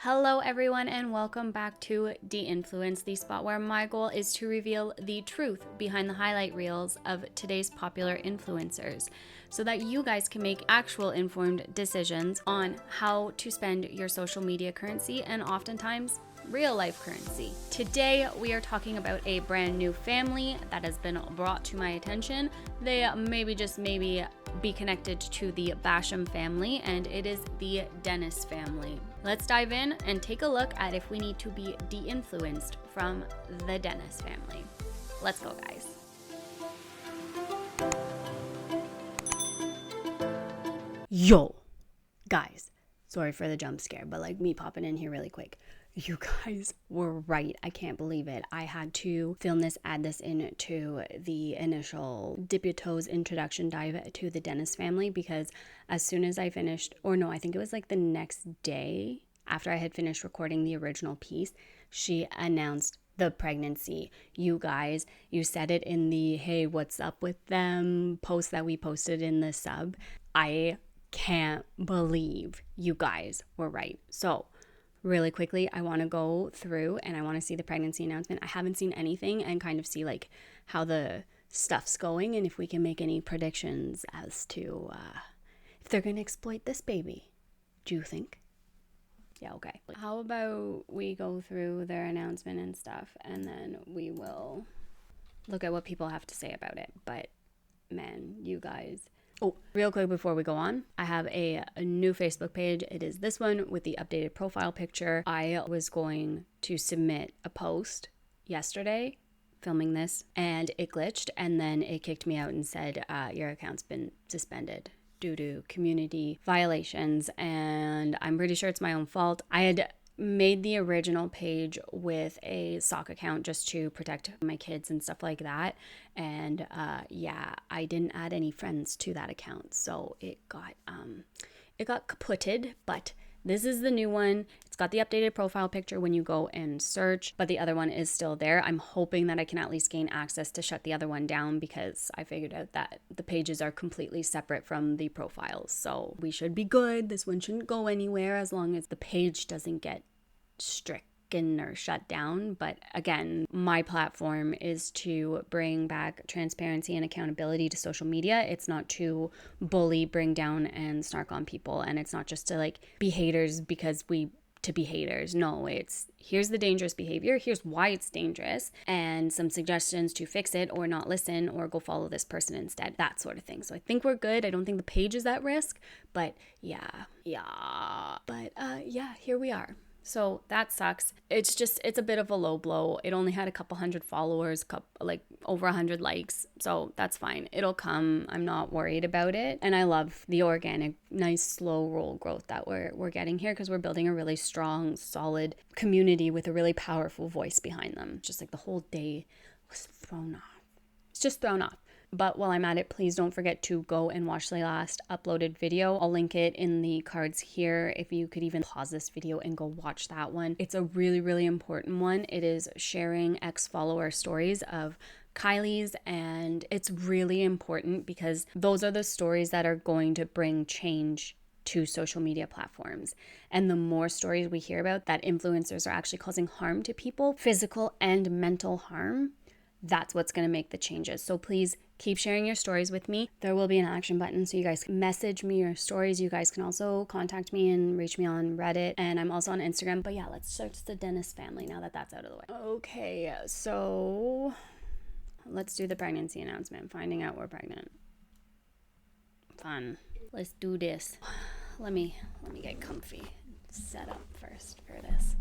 Hello everyone and welcome back to De-Influence, the spot where my goal is to reveal the truth behind the highlight reels of today's popular influencers so that you guys can make actual informed decisions on how to spend your social media currency and oftentimes real life currency. Today we are talking about a brand new family that has been brought to my attention. They maybe be connected to the BASHAMS family, and it is the Dennis family. Let's dive in and take a look at if we need to be de-influenced from the Dennis family. Let's go, guys. Yo, guys, sorry for the jump scare, but like me popping in here really quick. You guys were right. I can't believe it. I had to film this, add this into the initial dip your toes introduction dive to the Dennis family, because as soon as I finished, I think it was like the next day after I had finished recording the original piece, she announced the pregnancy. You guys, you said it in the hey, what's up with them post that we posted in the sub. I can't believe you guys were right. So really quickly, I want to go through and I want to see the pregnancy announcement. I haven't seen anything and kind of see like how the stuff's going and if we can make any predictions as to if they're going to exploit this baby. Do you think? Yeah, okay. How about we go through their announcement and stuff and then we will look at what people have to say about it. But man, you guys. Oh, real quick before we go on, I have a new Facebook page. It is this one with the updated profile picture. I was going to submit a post yesterday, filming this, and it glitched, and then it kicked me out and said, your account's been suspended due to community violations, and I'm pretty sure it's my own fault. I had made the original page with a sock account just to protect my kids and stuff like that, and I didn't add any friends to that account, so it got kaputted. But this is the new one. It's got the updated profile picture when you go and search, but the other one is still there. I'm hoping that I can at least gain access to shut the other one down, because I figured out that the pages are completely separate from the profiles. So we should be good. This one shouldn't go anywhere as long as the page doesn't get stricken or shut down. But again, my platform is to bring back transparency and accountability to social media. It's not to bully, bring down, and snark on people. And it's not just to like be haters because to be haters. No, it's here's the dangerous behavior, here's why it's dangerous, and some suggestions to fix it or not listen or go follow this person instead, that sort of thing. So I think we're good. I don't think the page is at risk, but yeah, here we are. So that sucks. It's a bit of a low blow. It only had a couple hundred followers, like over 100 likes. So that's fine. It'll come. I'm not worried about it. And I love the organic, nice, slow roll growth that we're getting here, because we're building a really strong, solid community with a really powerful voice behind them. Just like the whole day was thrown off. It's just thrown off. But while I'm at it, please don't forget to go and watch the last uploaded video. I'll link it in the cards here. If you could even pause this video and go watch that one. It's a really, really important one. It is sharing ex-follower stories of Kylie's, and it's really important because those are the stories that are going to bring change to social media platforms. And the more stories we hear about that influencers are actually causing harm to people, physical and mental harm, that's what's going to make the changes. So please keep sharing your stories with me. There will be an action button, so you guys can message me your stories. You guys can also contact me and reach me on Reddit, and I'm also on Instagram. But yeah, let's search the Dennis family now that that's out of the way. Okay, so let's do the pregnancy announcement. Finding out we're pregnant. Fun. Let's do this. Let me get comfy. Set up first for this.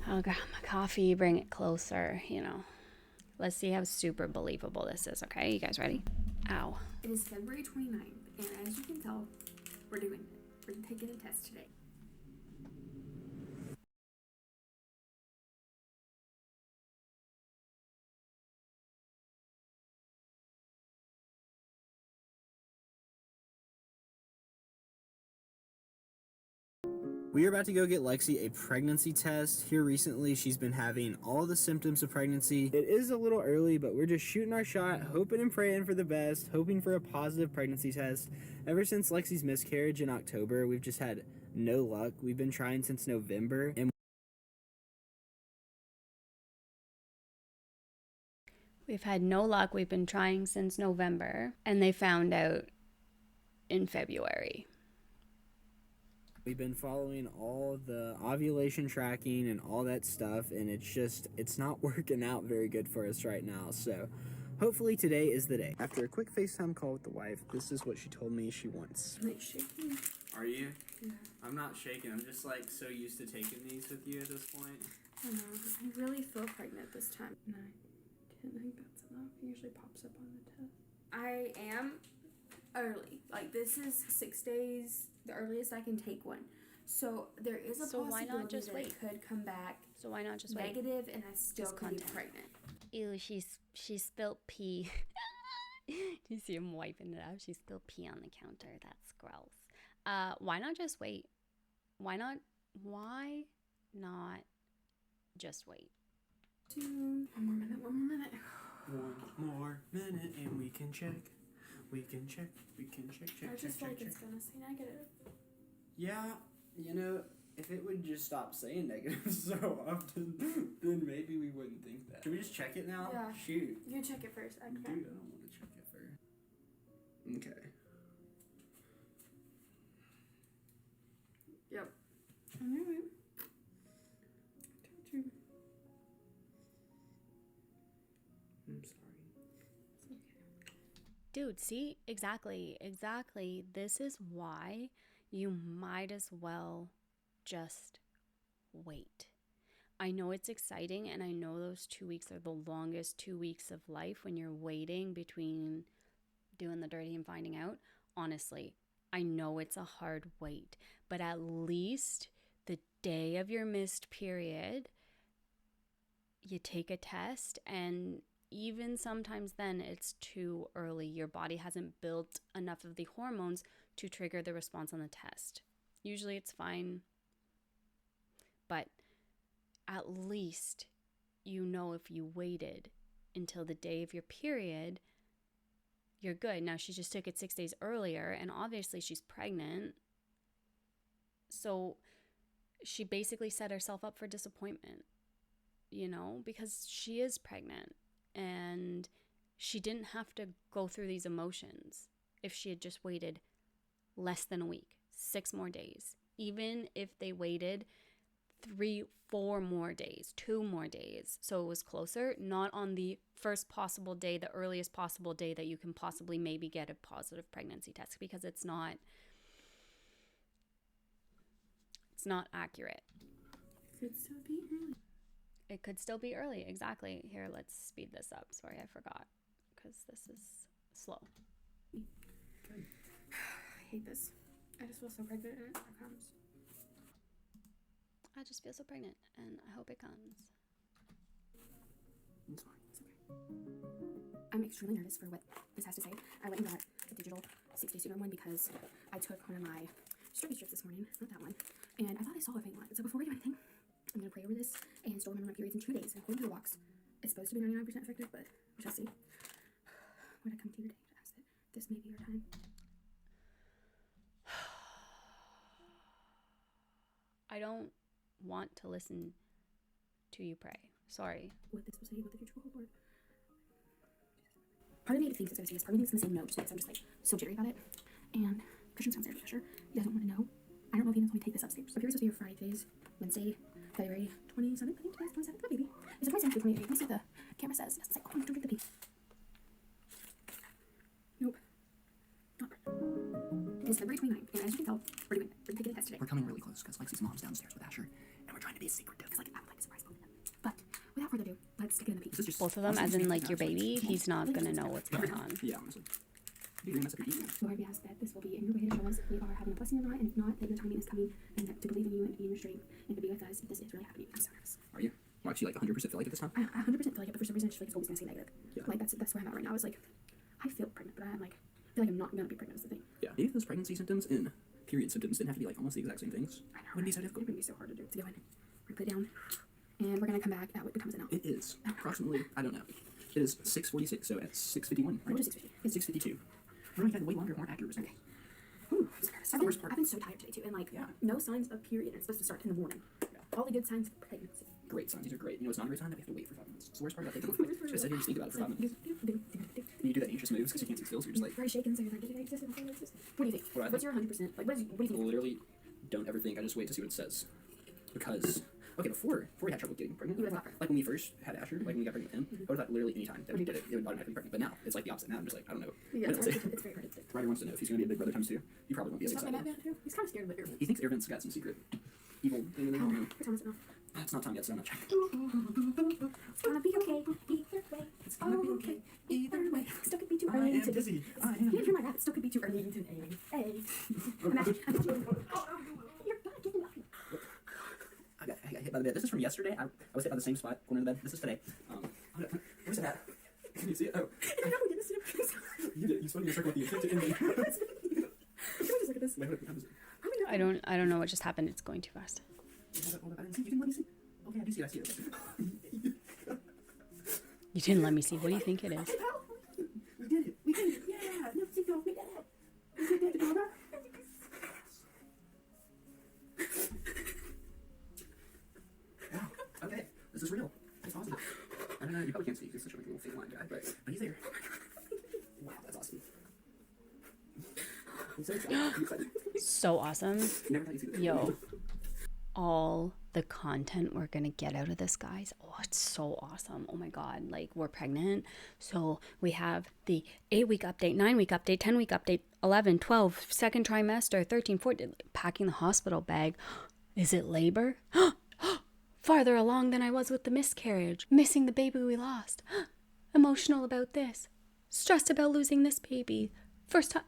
I'll grab my coffee, bring it closer, Let's see how super believable this is, okay? You guys ready? Ow. It is February 29th, and as you can tell, we're taking a test today. We are about to go get Lexi a pregnancy test. Here recently, she's been having all the symptoms of pregnancy. It is a little early, but we're just shooting our shot, hoping and praying for the best, hoping for a positive pregnancy test. Ever since Lexi's miscarriage in October, we've just had no luck. We've been trying since November, and We've had no luck. We've been trying since November, and they found out in February. we've been following all the ovulation tracking and all that stuff, and it's not working out very good for us right now. So hopefully today is the day. After a quick FaceTime call with the wife, this is what she told me she wants. Like shaking. Are you? Yeah. I'm not shaking. I'm just like so used to taking these with you at this point. I know. I really feel pregnant this time. 9, 10. I think that's enough. It usually pops up on the test. I am early. Like, this is 6 days, the earliest I can take one. So there is a So why possibility not just that wait? it could come back So why not just wait? negative and I still Just could be content. pregnant. Ew, she spilled pee. Do you see him wiping it up? She spilled pee on the counter. That's gross. Why not just wait? Why not just wait? One more minute. One more minute and we can check. Check. I just feel like it's gonna say negative. Yeah, you know, if it would just stop saying negative so often, then maybe we wouldn't think that. Should we just check it now? Yeah. Shoot. You check it first. Dude, I don't want to check it first. Okay. Yep. I knew it. Told you. I'm sorry. It's okay. Dude, see? Exactly. This is why you might as well just wait. I know it's exciting, and I know those 2 weeks are the longest 2 weeks of life when you're waiting between doing the dirty and finding out. Honestly, I know it's a hard wait, but at least the day of your missed period, you take a test, and even sometimes then it's too early. Your body hasn't built enough of the hormones to trigger the response on the test. Usually it's fine, but at least you know if you waited until the day of your period, you're good. Now, she just took it 6 days earlier, and obviously she's pregnant. So she basically set herself up for disappointment, you know, because she is pregnant and she didn't have to go through these emotions if she had just waited less than a week, 6 more days. Even if they waited 3, 4 more days, 2 more days, so it was closer, not on the first possible day, the earliest possible day that you can possibly maybe get a positive pregnancy test, because it's not accurate. Could still be early. It could still be early, exactly. Here, let's speed this up. Sorry, I forgot, because this is slow. I hate this. I just feel so pregnant and it never comes. I just feel so pregnant, and I hope it comes. It's fine. It's okay. I'm extremely nervous for what this has to say. I went and got a digital 6-day serum one because I took one of my survey strips this morning, not that one, and I thought I saw a faint line. So before we do anything, I'm going to pray over this and still remember my periods in 2 days. And according to the box, it's supposed to be 99% effective, but we shall see. Would I come to you today to ask that this may be your time? I don't want to listen to you pray. Sorry. What this will say, what the future will hold, Lord. Part of me thinks it's going to say yes. Part of me thinks it's going to say no, just because I'm just like so jittery about it. And Christian's downstairs with Usher. He doesn't want to know. I don't know if he even told me to take this upstairs. My period's supposed to be Friday. Today's Wednesday, February 27th. I think today's 27th. Oh, baby. It's the 27th or 28th. Let me see what the camera says. Yes, it's like, oh, don't drink the pee. Nope. Not pregnant. It's February 29th, and as you can tell, we're doing it. We're taking a test today. We're coming really close because Lexi's mom's downstairs with Asher, and we're trying to be secretive. Because, like, I would like to surprise both of them. But without further ado, let's stick it in the pee. This is just Both of them, as in like your baby, he's not gonna know what's going on. Yeah, honestly. You're gonna mess up your eating. Lord, we ask that this will be in your way to show us if we are having a blessing or not, and if not, that your timing is coming, and that to believe in you and to be in your strength, and to be with us if this is really happening. I'm so nervous. Are you? Well, actually, like 100% feel like it this time? I 100% feel like it, but for some reason, I just feel like it's always going to say negative. Yeah. Like, that's where I'm at right now. I was like, I feel pregnant, but I'm like, I feel like I'm not going to be pregnant is the thing. Yeah. Maybe those pregnancy symptoms and period symptoms didn't have to be like almost the exact same things. I know. Wouldn't be so It difficult. would be so hard to do. To go in. We're going to put it down, and we're going to come back at what becomes a no. It is approximately, I don't know. It is 6:46, so at 6:51, right? What is 6:50? It's 6:52. We're going to way longer, more accurate result. Okay. Ooh, I'm so nervous. I've the been, worst part. I've been so tired today too, and like Yeah. no signs of period. And it's supposed to start in the morning. Yeah. All the good signs of pregnancy. Great signs. These are great. You know, it's not a great sign that we have to wait for 5 minutes. It's the worst part about taking off. Just sit here and just think about it for 5 minutes. When you do that anxious moves because you can't sit still, so you're just like, Very shaken, so you're like, what do you think? What do I What's your 100%? Like, what do you think? literally don't ever think. I just wait to see what it says. Because, okay, before we had trouble getting pregnant, You would have thought like when we first had Asher, like when we got pregnant with him, I would have thought literally any time that we did it, it would automatically be pregnant. But now, it's like the opposite. Now I'm just like, I don't know. Yeah, What it's, it'll say. it's very hard to predict. Ryder wants to know if he's going to be a big brother times 2. He probably won't be as He's not my excited. Batman too. He's kind of scared of the air. He thinks Irvin's got some secret evil thing in there. What time is it now? It's not time yet, so I'm not checking. It's gonna be okay either way. It's gonna be okay either way. Still could be too early to busy. I You didn't hear my rap. It still could be too early to A. Imagine. You're gonna get enough. I got hit by the bed. This is from yesterday. I was hit by the same spot, corner of the bed. This is today. Where's it at? Can you see it? Oh. You did. You spun your circle with the intent to end me. Just look at this. Wait, how does it? I don't know what just happened. It's going too fast. Hold up, I didn't see. You didn't let me see. Okay, I do see it. I see it. You didn't let me see. What do you think it is? We did it. We did it. Yeah. No, see, no, we did it. We did it. Wow. Okay. This is real. It's awesome. I don't know. You probably can't see. He's such a little fake line guy, but he's there. Wow, that's awesome. I'm so excited. I'm excited. So awesome. Never thought you'd see that. Yo. All the content we're gonna get out of this, guys. Oh, it's so awesome. Oh my god, like we're pregnant, so we have the 8-week update, 9-week update, 10-week update, 11, 12, second trimester, 13, 14, packing the hospital bag. Is it labor? Farther along than I was with the miscarriage, missing the baby we lost, emotional about this, stressed about losing this baby, first time.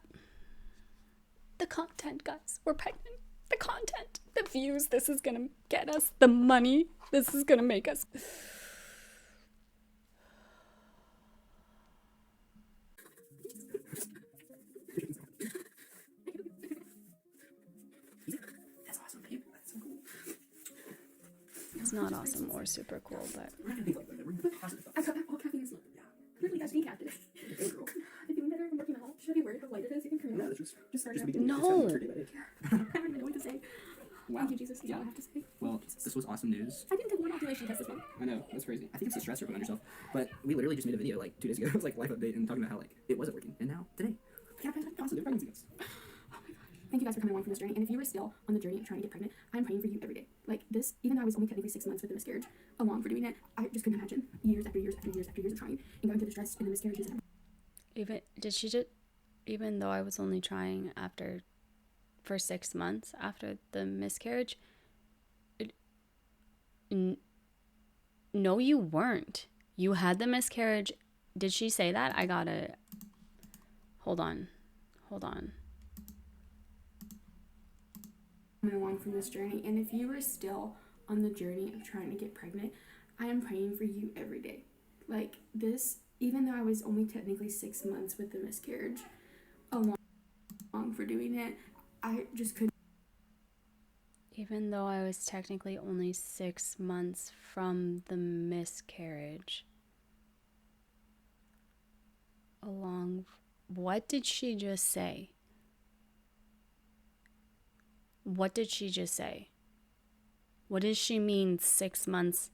The content, guys, we're pregnant. The content, the views, this is gonna get us, the money, this is gonna make us. That's awesome, babe. That's so cool. It's not awesome or super cool, but We're not gonna think like that. We're gonna think positive I thoughts. got all caffeine is not. Yeah. Really, that's decaffeinated. Good girl. If you better working out, should I be worried how light it is? You can No, create that's Just start a it. big deal. No. Just having maturity about it. I don't even know what to say. Wow. Thank you, Jesus. Is Yeah. all I have to say. Well, this was awesome news. I didn't take one ovulation test this month. I know, that's crazy. I think it's the stress you're putting on yourself. But we literally just made a video like 2 days ago. It was like life update and talking about how like it wasn't working. And now, today, Can I play that? positive pregnancy news. Oh my gosh. Thank you guys for coming along for this journey. And if you were still on the journey of trying to get pregnant, I'm praying for you every day. Like this, even though I was only technically 6 months with the miscarriage, along for doing it, I just couldn't imagine years after years after years after years of trying and going through the stress and the miscarriages. even though I was only trying for 6 months after the miscarriage, no, you weren't. You had the miscarriage. Did she say that? I gotta, hold on. Coming along from this journey, and if you were still on the journey of trying to get pregnant, I am praying for you every day. Like this, even though I was only technically 6 months with the miscarriage, along for doing it, I just couldn't. Even though I was technically only 6 months from the miscarriage. What did she just say? What did she just say? What does she mean 6 months?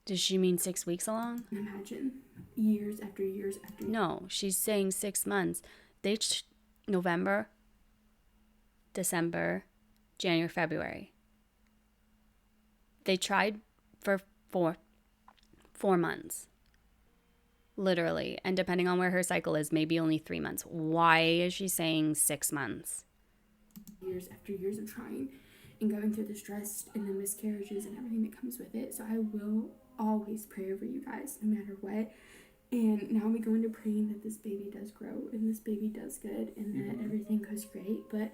Does she mean 6 weeks along? Imagine years after years after years. No, she's saying 6 months. November, December, January, February. They tried for four months. Literally. And depending on where her cycle is, maybe only 3 months. Why is she saying 6 months? Years after years of trying and going through the stress and the miscarriages and everything that comes with it. So I will always pray over you guys no matter what. And now we go into praying that this baby does grow and this baby does good and that everything goes great. But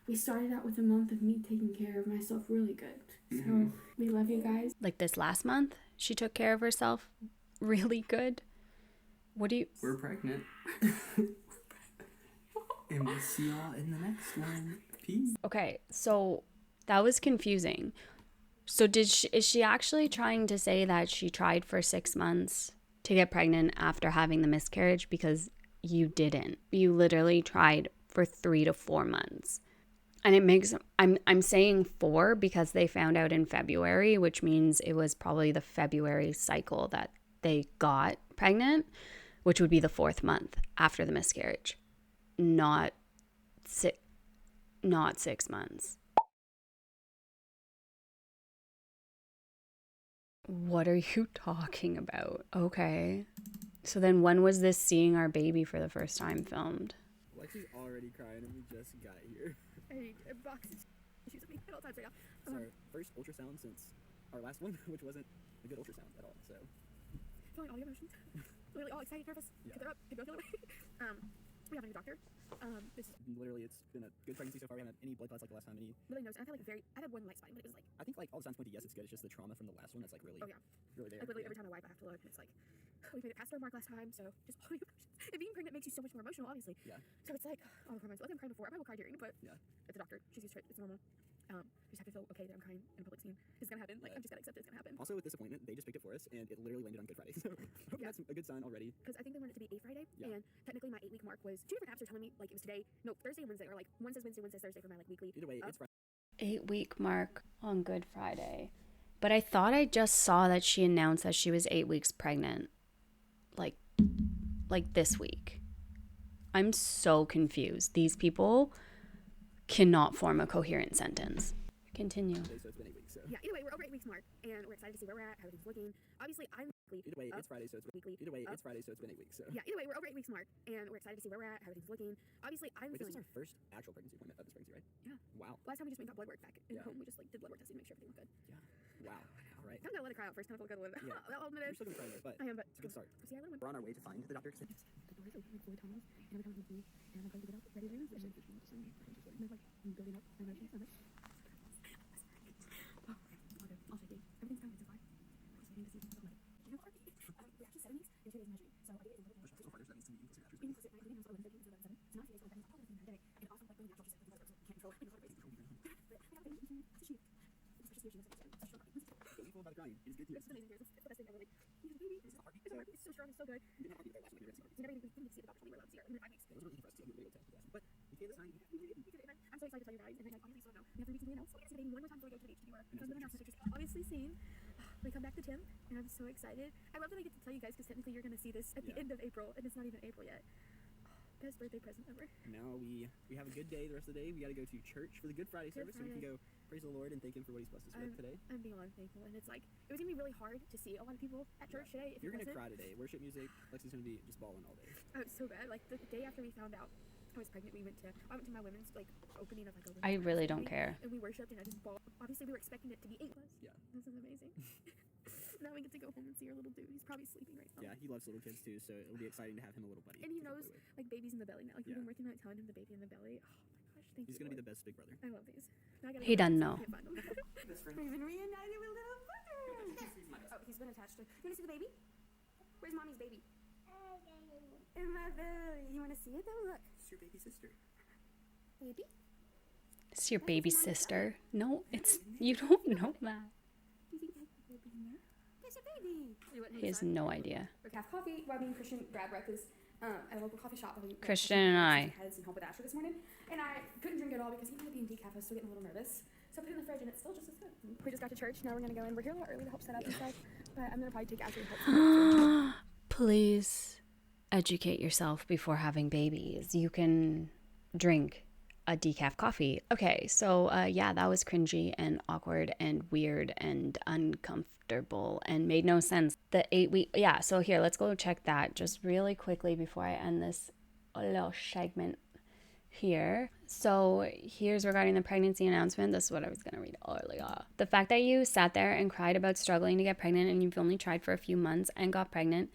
we started out with a month of me taking care of myself really good. So we love you guys. Like this last month, she took care of herself really good. We're pregnant. And we'll see y'all in the next one. Peace. Okay, so that was confusing. So is she actually trying to say that she tried for 6 months to get pregnant after having the miscarriage? Because you didn't. You literally tried for 3 to 4 months. And it makes, I'm saying 4 because they found out in February, which means it was probably the February cycle that they got pregnant, which would be the 4th month after the miscarriage, not 6 months. What are you talking about? Okay. So then when was this seeing our baby for the first time filmed? Lexi's already crying and we just got here. I need a box of tissues with me at all times right now. It's our first ultrasound since our last one, which wasn't a good ultrasound at all, so. Feeling all the emotions. Literally all excited, nervous. Yeah. They're up. They both the other way. We have a new doctor. This Literally, it's been a good pregnancy so far. We haven't had any blood clots like the last time. really knows. And I feel like I had one light spotting, but it was like, I think like all the signs point to yes, it's good. It's just the trauma from the last one that's like really, oh yeah. really there. Like literally Yeah. every time I wipe, I have to look, and it's like, we made it past the mark last time, so just all the emotions. And being pregnant makes you so much more emotional, obviously. Yeah. So it's like, all the hormones. Like I'm crying before. I probably will cry during, but Yeah. it's a doctor. She's used to it. It's normal. Just have to feel okay that I'm crying in a public scene. It's gonna happen. Like Yeah. I'm just gotta accept it's gonna happen. Also, with this appointment, they just picked it for us, and it literally landed on Good Friday. So I hope that's a good sign already. Because I think they wanted it to be a Friday, Yeah. and technically my 8-week mark was 2 different apps are telling me like it was today. No, Thursday and Wednesday, or like one says Wednesday, one says Thursday for my like weekly. Either way, it's Friday. 8-week mark on Good Friday. But I thought I just saw that she announced that she was 8 weeks pregnant. Like this week. I'm so confused. These people cannot form a coherent sentence. Continue. So it's been 8 weeks. So Yeah, either way, we're over 8 weeks mark, and we're excited to see where we're at, how everything's looking. Obviously, I'm weekly. either way, up, it's Friday. So it's weekly. either way, up. it's Friday. So it's been 8 weeks. So Yeah, either way, we're over 8 weeks mark, and we're excited to see where we're at, how everything's looking. Obviously, I'm wait, this is feeling. our first actual pregnancy appointment of this pregnancy, right? Yeah. Wow. Last time we just went and got blood work back in Yeah. home. We just like did blood work testing to make sure everything was good. Wow. All right. Kind of gotta let it cry out first. Kind of feel good a little bit. Yeah. I'll admit You're it. still gonna try there, but I am, but it's a good start. see, I let him. We're on our way to find the doctor. The doors are like fully tunnels, and every time we see, and I'm going to get up, ready to leave, and then they're like building up my emotions on it. Oh, okay. I'll shake it. Everything's fine so far. I'm just waiting to see if it's like. We actually 7 weeks and 2 days measuring, so I did it in a little bit more. So far, that needs to be equal to that. Even closer, right? Even closer, 11, 13, so 11, 7. So now 3 days, so that means all of them pandemic, and also like really natural, just like the can't control it. It's crazy. But I got a baby, it's a she. It's just here, she doesn't understand. It's so strong. Don't be fooled by the crying. It is good news. It's amazing news. It's the best thing ever. Like, you have a baby. It's a heartbeat. It's so strong. It's so good. We didn't have a heartbeat there last week. You never even see the doctor when you were allowed to see her. And then 5 weeks. It was really easy for us to get a video test. But we came this time. We did it, man. I'm so excited to tell you guys. And then obviously still know. We have 3 weeks until we announce. So we're gonna see the baby one more time before we go to the beach. Because the announcement pictures obviously seen. We come back to Tim, and I'm so excited. I love that I get to tell you guys because technically you're gonna see this at the end of April, and it's not even April yet. Best birthday present ever. Now we have a good day the rest of the day. We got to go to church for the Good Friday service, so we can go praise the Lord and thank Him for what He's blessed us with today. I'm beyond thankful, and it's like it was gonna be really hard to see a lot of people at church today. If You're it gonna wasn't. cry today. Worship music. Lexi's gonna be just balling all day. Oh, it's so bad. Like the day after we found out I was pregnant, I went to my women's like opening of like a women's I really don't ministry, care. and we worshipped, and I just bawled. Obviously, we were expecting it to be 8 plus. Yeah. This is amazing. Now we get to go home and see our little dude. He's probably sleeping right now. Yeah, he loves little kids too, so it'll be exciting to have him a little buddy. And he to go knows play with. like babies in the belly now. Like Yeah. we've been working on it, telling him the baby in the belly. Oh my gosh, thank He's you. gonna be Lord. the best big brother. I love these. Now I gotta He go doesn't back know. so I can't find him. Best friend. We've been reunited with little brother. Oh, he's been attached to. You wanna see the baby? Where's mommy's baby? In my belly. You wanna see it though? Look, It's your baby sister. baby. It's your baby sister. No, it's, you don't know that. Do you think that's a baby in there? There's a baby. He has no idea. We have coffee. Well, me and Christian grab breakfast at a local coffee shop. Christian and I. Had some help with Asher this morning, and I couldn't drink it all because even though being decaf, I was still getting a little nervous. So I put it in the fridge, and it's still just as good. We just got to church. Now we're gonna go in. We're here a lot early to help set up and stuff, but I'm gonna probably take Asher to help. Please educate yourself before having babies. You can drink a decaf coffee. Okay, so yeah, that was cringy and awkward and weird and uncomfortable and made no sense. The 8 week, yeah, so here, let's go check that just really quickly before I end this little segment here. So here's regarding the pregnancy announcement. This is what I was going to read earlier. The fact that you sat there and cried about struggling to get pregnant and you've only tried for a few months and got pregnant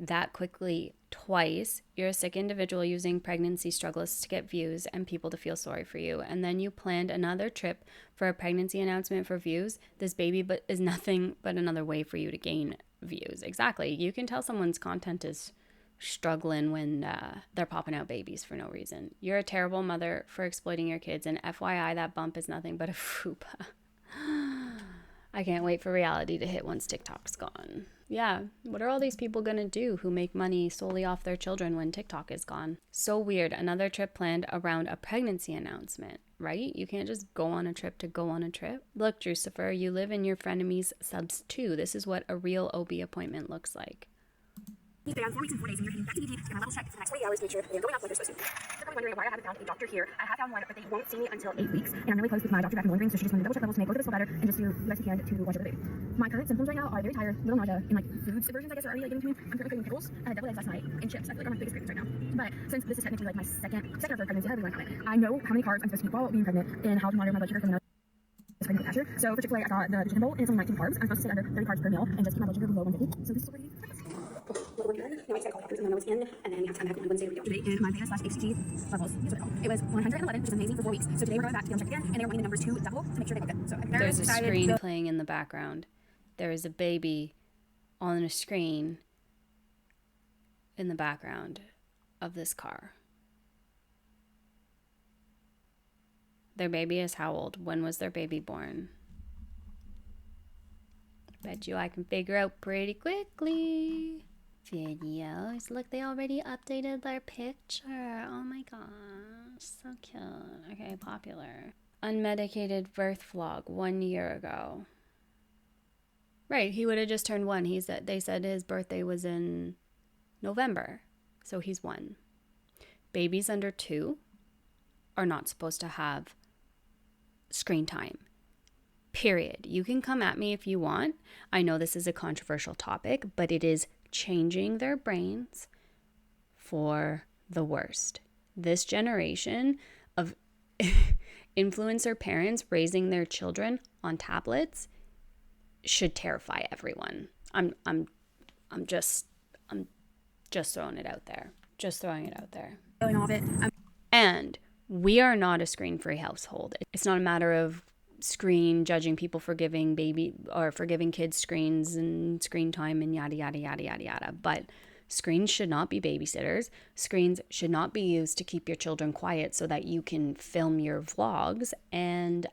that quickly twice, you're a sick individual using pregnancy struggles to get views and people to feel sorry for you. And then you planned another trip for a pregnancy announcement for views. This baby is nothing but another way for you to gain views. Exactly. You can tell someone's content is struggling when they're popping out babies for no reason. You're a terrible mother for exploiting your kids. And FYI, that bump is nothing but a fupa. I can't wait for reality to hit once TikTok's gone. Yeah, what are all these people gonna do who make money solely off their children when TikTok is gone? So weird. Another trip planned around a pregnancy announcement, right? You can't just go on a trip to go on a trip. Look, Drucifer, you live in your frenemy's subs too. This is what a real OB appointment looks like. You've been on 4 weeks and 4 days, and you're hitting back to ED to get my levels checked for the next 48 hours to make sure they're going up like they're supposed to. You're probably wondering why I haven't found a doctor here. I have found one, but they won't see me until 8 weeks, and I'm really close with my doctor back in Bowling Green, so she just wanted to double check levels to make both of us feel better, and just do the best we can to watch over the baby. My current symptoms right now are very tired, little nausea, and like food aversions, I guess, are already like getting to me. I'm currently craving pickles, deviled eggs last night, and chips. I feel like are my biggest cravings right now. But since this is technically like my second or third pregnancy, however you want to count it, I know how many carbs I'm supposed to eat while being pregnant, and how to monitor my blood sugar because I know it's pregnant with Asher. So for Chick-fil-A, I got the chicken bowl, and it's only 19 carbs. I'm supposed to stay under 30 carbs per meal, and just keep my blood sugar below 150. So this is already little urine. Now I just gotta call doctors and then I was in, and then we have to come back on Wednesday to read today. And my beta/HCG levels, here's what they call. It was 111, which is amazing for 4 weeks. So today we're going back to get them checked again, and they're wanting the numbers to double to make sure they look good. So I'm very There's a excited. screen playing in the background. There is a baby on a screen in the background of this car. Their baby is how old? When was their baby born? Bet you I can figure out pretty quickly. Videos. Look, they already updated their picture. Oh my gosh. So cute. Okay, popular. Unmedicated birth vlog 1 year ago. Right, he would have just turned 1. They said his birthday was in November. So he's 1. Babies under 2 are not supposed to have screen time. Period. You can come at me if you want. I know this is a controversial topic, but it is changing their brains for the worst. This generation of influencer parents raising their children on tablets should terrify everyone. I'm just throwing it out there. Just throwing it out there. And we are not a screen-free household. It's not a matter of judging people for giving kids screens and screen time and yada yada yada yada yada, but screens should not be babysitters. Screens should not be used to keep your children quiet so that you can film your vlogs, and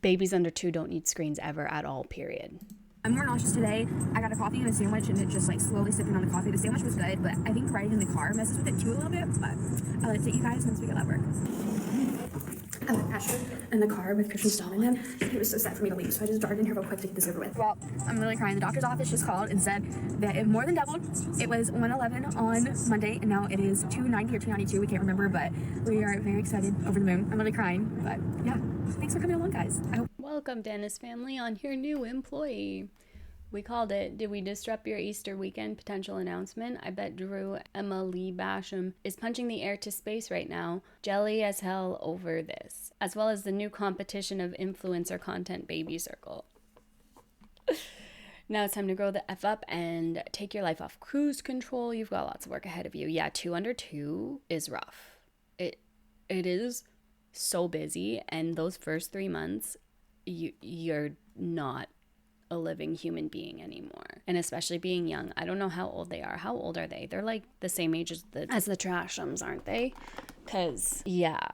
babies under 2 don't need screens ever at all, period. I'm more nauseous today. I got a coffee and a sandwich, and it just like slowly sipping on the coffee. The sandwich was good, but I think riding in the car messes with it too a little bit, but I'll let it you guys once we get at work. I left Asher in the car with Christian Stone in them. It was so sad for me to leave, so I just darted in here real quick to get this over with. Well, I'm literally crying. The doctor's office just called and said that it more than doubled. It was 111 on Monday, and now it is 290 or 292. We can't remember, but we are very excited, over the moon. I'm really crying, but yeah. Thanks for coming along, guys. Welcome, Dennis family, on your new employee. We called it. Did we disrupt your Easter weekend potential announcement? I bet Drew Emma Lee Basham is punching the air to space right now. Jelly as hell over this. As well as the new competition of influencer content baby circle. Now it's time to grow the F up and take your life off cruise control. You've got lots of work ahead of you. Yeah, 2 under 2 is rough. It is so busy, and those first 3 months, you're not a living human being anymore, and especially being young. I don't know how old they are. How old are they? They're like the same age as the Trashums, aren't they? Because yeah,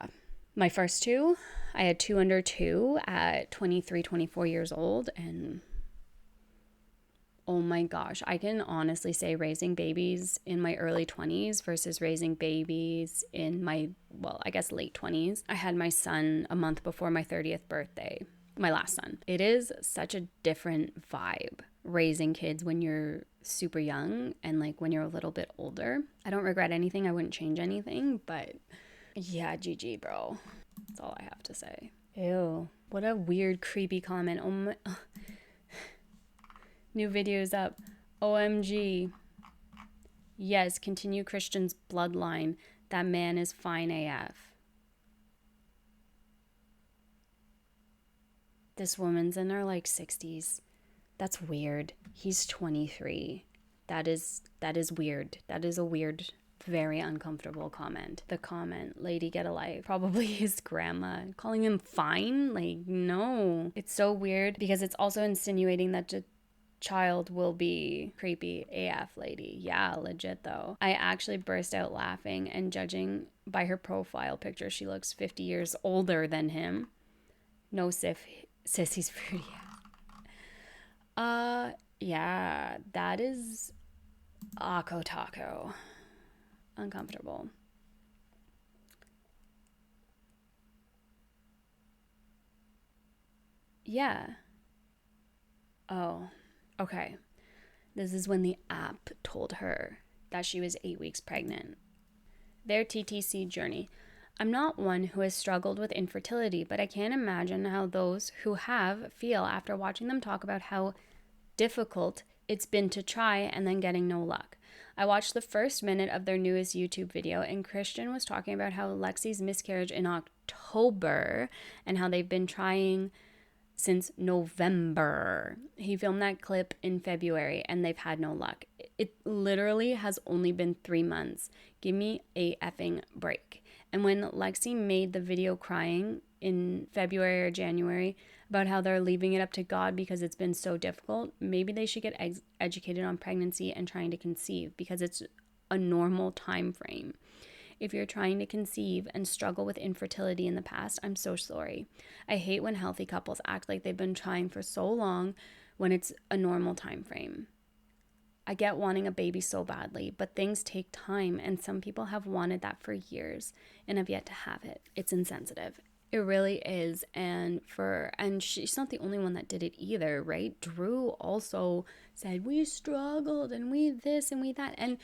my first 2, I had 2 under 2 at 23, 24 years old, and oh my gosh, I can honestly say raising babies in my early 20s versus raising babies in my, well, I guess late 20s. I had my son a month before my 30th birthday. My last son. It is such a different vibe raising kids when you're super young and like when you're a little bit older. I don't regret anything. I wouldn't change anything, but yeah, GG, bro. That's all I have to say. Ew. What a weird, creepy comment. Oh my. New video's up. OMG. Yes, continue Christian's bloodline. That man is fine AF. This woman's in her like 60s. That's weird. He's 23. That is weird. That is a weird, very uncomfortable comment. The comment, lady get a life. Probably his grandma. Calling him fine? Like, no. It's so weird because it's also insinuating that the child will be creepy AF lady. Yeah, legit though. I actually burst out laughing, and judging by her profile picture, she looks 50 years older than him. No, sis, he's pretty. Yeah, that is Ako Taco. Uncomfortable. Yeah. Oh, okay. This is when the app told her that she was 8 weeks pregnant. Their TTC journey. I'm not one who has struggled with infertility, but I can't imagine how those who have feel after watching them talk about how difficult it's been to try and then getting no luck. I watched the first minute of their newest YouTube video, and Christian was talking about how Lexi's miscarriage in October and how they've been trying since November. He filmed that clip in February and they've had no luck. It literally has only been 3 months. Give me a effing break. And when Lexi made the video crying in February or January about how they're leaving it up to God because it's been so difficult, maybe they should get educated on pregnancy and trying to conceive, because it's a normal time frame. If you're trying to conceive and struggle with infertility in the past, I'm so sorry. I hate when healthy couples act like they've been trying for so long when it's a normal time frame. I get wanting a baby so badly, but things take time, and some people have wanted that for years and have yet to have it. It's insensitive. It really is. And she's not the only one that did it either, right? Drew also said, we struggled and we this and we that. And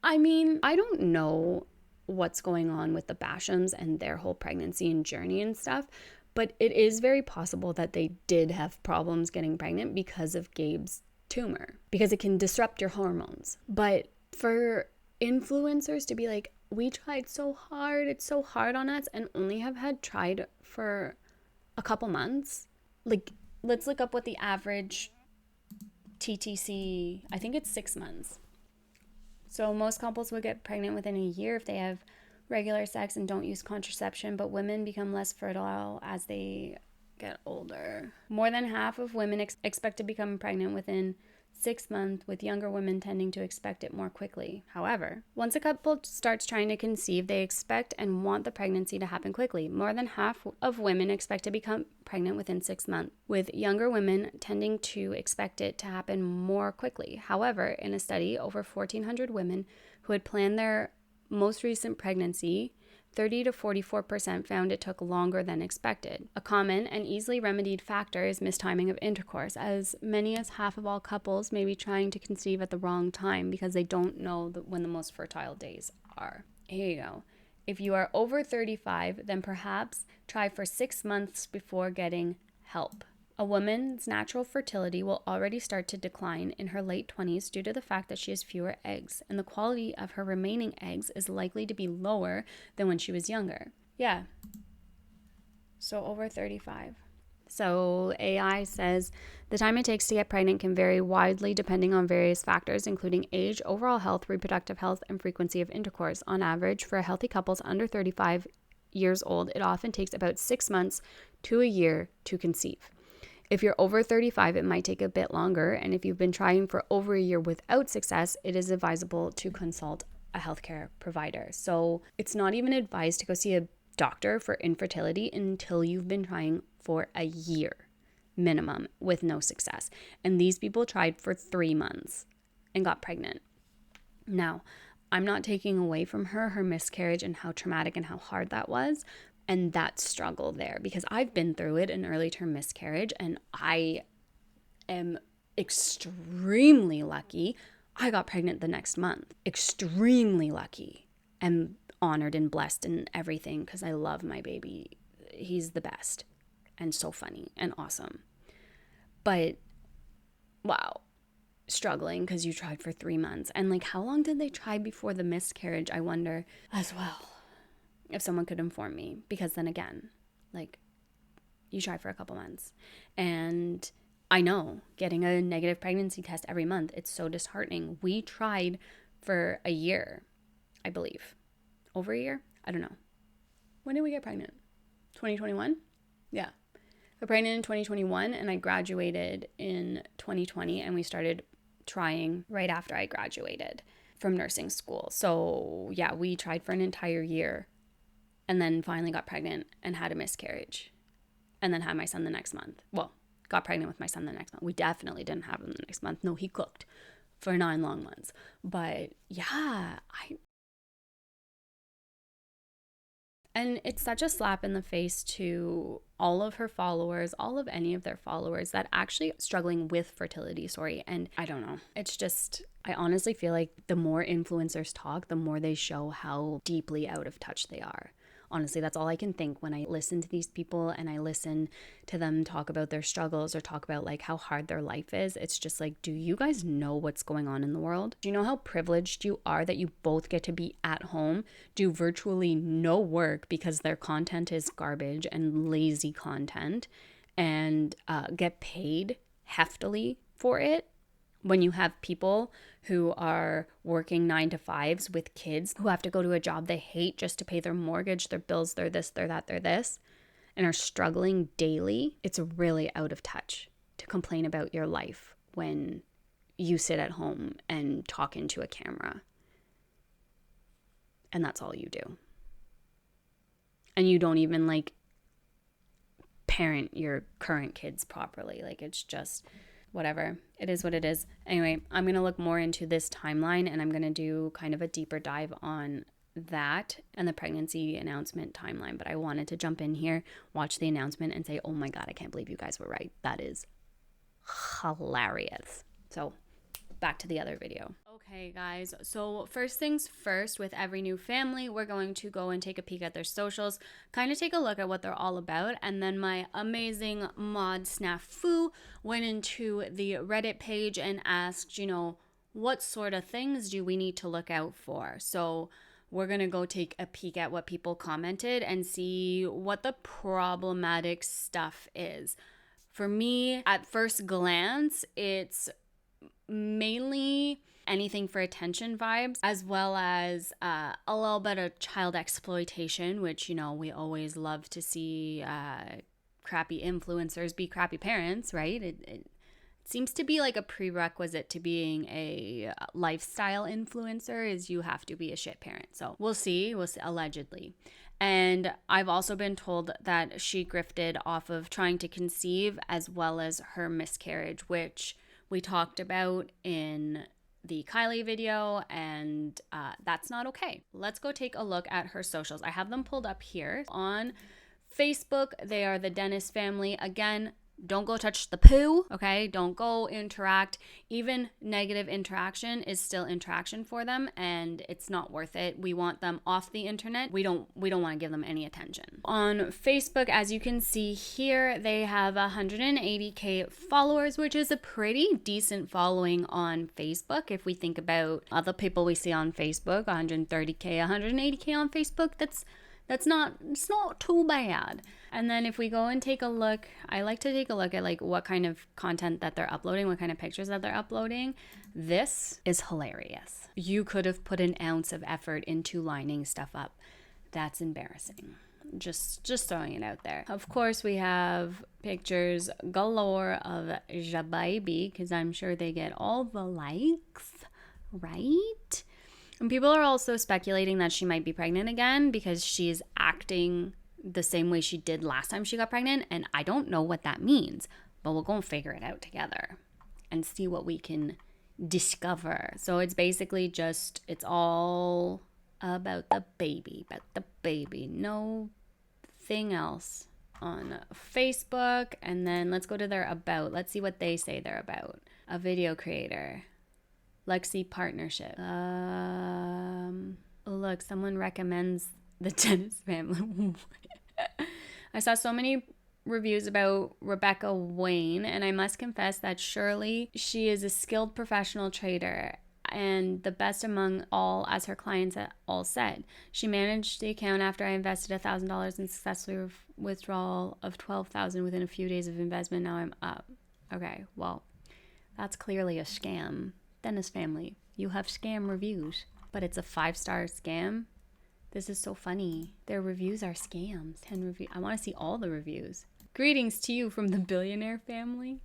I mean, I don't know what's going on with the BASHAMS and their whole pregnancy and journey and stuff, but it is very possible that they did have problems getting pregnant because of Gabe's tumor, because it can disrupt your hormones. But for influencers to be like, we tried so hard, it's so hard on us, and only have had tried for a couple months, like, let's look up what the average TTC, I think it's 6 months. So most couples would get pregnant within a year if they have regular sex and don't use contraception, but women become less fertile as they get older. More than half of women expect to become pregnant within 6 months, with younger women tending to expect it more quickly. However, once a couple starts trying to conceive, they expect and want the pregnancy to happen quickly. More than half of women expect to become pregnant within 6 months, with younger women tending to expect it to happen more quickly. However, in a study, over 1,400 women who had planned their most recent pregnancy, 30 to 44% found it took longer than expected. A common and easily remedied factor is mistiming of intercourse. As many as half of all couples may be trying to conceive at the wrong time because they don't know when the most fertile days are. Here you go. If you are over 35, then perhaps try for 6 months before getting help. A woman's natural fertility will already start to decline in her late 20s due to the fact that she has fewer eggs, and the quality of her remaining eggs is likely to be lower than when she was younger. Yeah. So over 35. So AI says the time it takes to get pregnant can vary widely depending on various factors, including age, overall health, reproductive health, and frequency of intercourse. On average, for healthy couples under 35 years old, it often takes about 6 months to a year to conceive. If you're over 35, it might take a bit longer, and if you've been trying for over a year without success, it is advisable to consult a healthcare provider. So it's not even advised to go see a doctor for infertility until you've been trying for a year minimum with no success. And these people tried for 3 months and got pregnant. Now, I'm not taking away from her miscarriage and how traumatic and how hard that was, and that struggle there, because I've been through it, an early term miscarriage, and I am extremely lucky. I got pregnant the next month. Extremely lucky and honored and blessed and everything, because I love my baby. He's the best and so funny and awesome. But wow, struggling because you tried for 3 months. And like, how long did they try before the miscarriage, I wonder as well, if someone could inform me, because then again, like, you try for a couple months. And I know getting a negative pregnancy test every month, it's so disheartening. We tried for a year, I believe. Over a year? I don't know. When did we get pregnant? 2021? Yeah. I got pregnant in 2021 and I graduated in 2020, and we started trying right after I graduated from nursing school. So yeah, we tried for an entire year and then finally got pregnant and had a miscarriage and then had my son the next month. Well, got pregnant with my son the next month. We definitely didn't have him the next month. No, he cooked for 9 long months. But yeah, and it's such a slap in the face to all of her followers, all of any of their followers that actually struggling with fertility, and I don't know. It's just, I honestly feel like the more influencers talk, the more they show how deeply out of touch they are. Honestly, that's all I can think when I listen to these people and I listen to them talk about their struggles or talk about like how hard their life is. It's just like, do you guys know what's going on in the world? Do you know how privileged you are that you both get to be at home, do virtually no work because their content is garbage and lazy content, and get paid heftily for it? When you have people who are working 9 to 5s with kids who have to go to a job they hate just to pay their mortgage, their bills, their this, their that, their this, and are struggling daily, it's really out of touch to complain about your life when you sit at home and talk into a camera. And that's all you do. And you don't even like parent your current kids properly. Like, it's just whatever. It is what it is. Anyway, I'm going to look more into this timeline and I'm going to do kind of a deeper dive on that and the pregnancy announcement timeline. But I wanted to jump in here, watch the announcement and say, oh my God, I can't believe you guys were right. That is hilarious. So back to the other video. Okay, guys. So first things first, with every new family, we're going to go and take a peek at their socials, kind of take a look at what they're all about. And then my amazing mod Snafu went into the Reddit page and asked, what sort of things do we need to look out for? So we're going to go take a peek at what people commented and see what the problematic stuff is. For me, at first glance, it's mainly anything for attention vibes, as well as a little bit of child exploitation, which, we always love to see crappy influencers be crappy parents, right? It seems to be like a prerequisite to being a lifestyle influencer is you have to be a shit parent. So we'll see, allegedly. And I've also been told that she grifted off of trying to conceive as well as her miscarriage, which we talked about in the Kylie video, and that's not okay. Let's go take a look at her socials. I have them pulled up here. On Facebook, they are the Dennis family. Again, don't go touch the poo, okay? Don't go interact. Even negative interaction is still interaction for them, and it's not worth it. We want them off the internet. We don't want to give them any attention. On Facebook, as you can see here, they have 180K followers, which is a pretty decent following on Facebook. If we think about other people we see on Facebook, 130K, 180K on Facebook, it's not too bad. And then if we go and take a look, I like to take a look at like what kind of content that they're uploading, what kind of pictures that they're uploading. This is hilarious. You could have put an ounce of effort into lining stuff up. That's embarrassing. Just throwing it out there. Of course, we have pictures galore of ja baby, because I'm sure they get all the likes, right? And people are also speculating that she might be pregnant again because she's acting the same way she did last time she got pregnant. And I don't know what that means, but we'll go and figure it out together and see what we can discover. So it's basically just, it's all about the baby, no thing else on Facebook. And then let's go to their about. Let's see what they say they're about. A video creator. Lexi partnership. Look, someone recommends the Dennis family. I saw so many reviews about Rebecca Wayne, and I must confess that surely she is a skilled professional trader and the best among all, as her clients all said. She managed the account after I invested $1,000 and successfully withdrawal of $12,000 within a few days of investment. Now I'm up. Okay, well, that's clearly a scam. Dennis family, you have scam reviews, but it's a 5-star scam. This is so funny. Their reviews are scams. 10 reviews. I want to see all the reviews. Greetings to you from the billionaire family.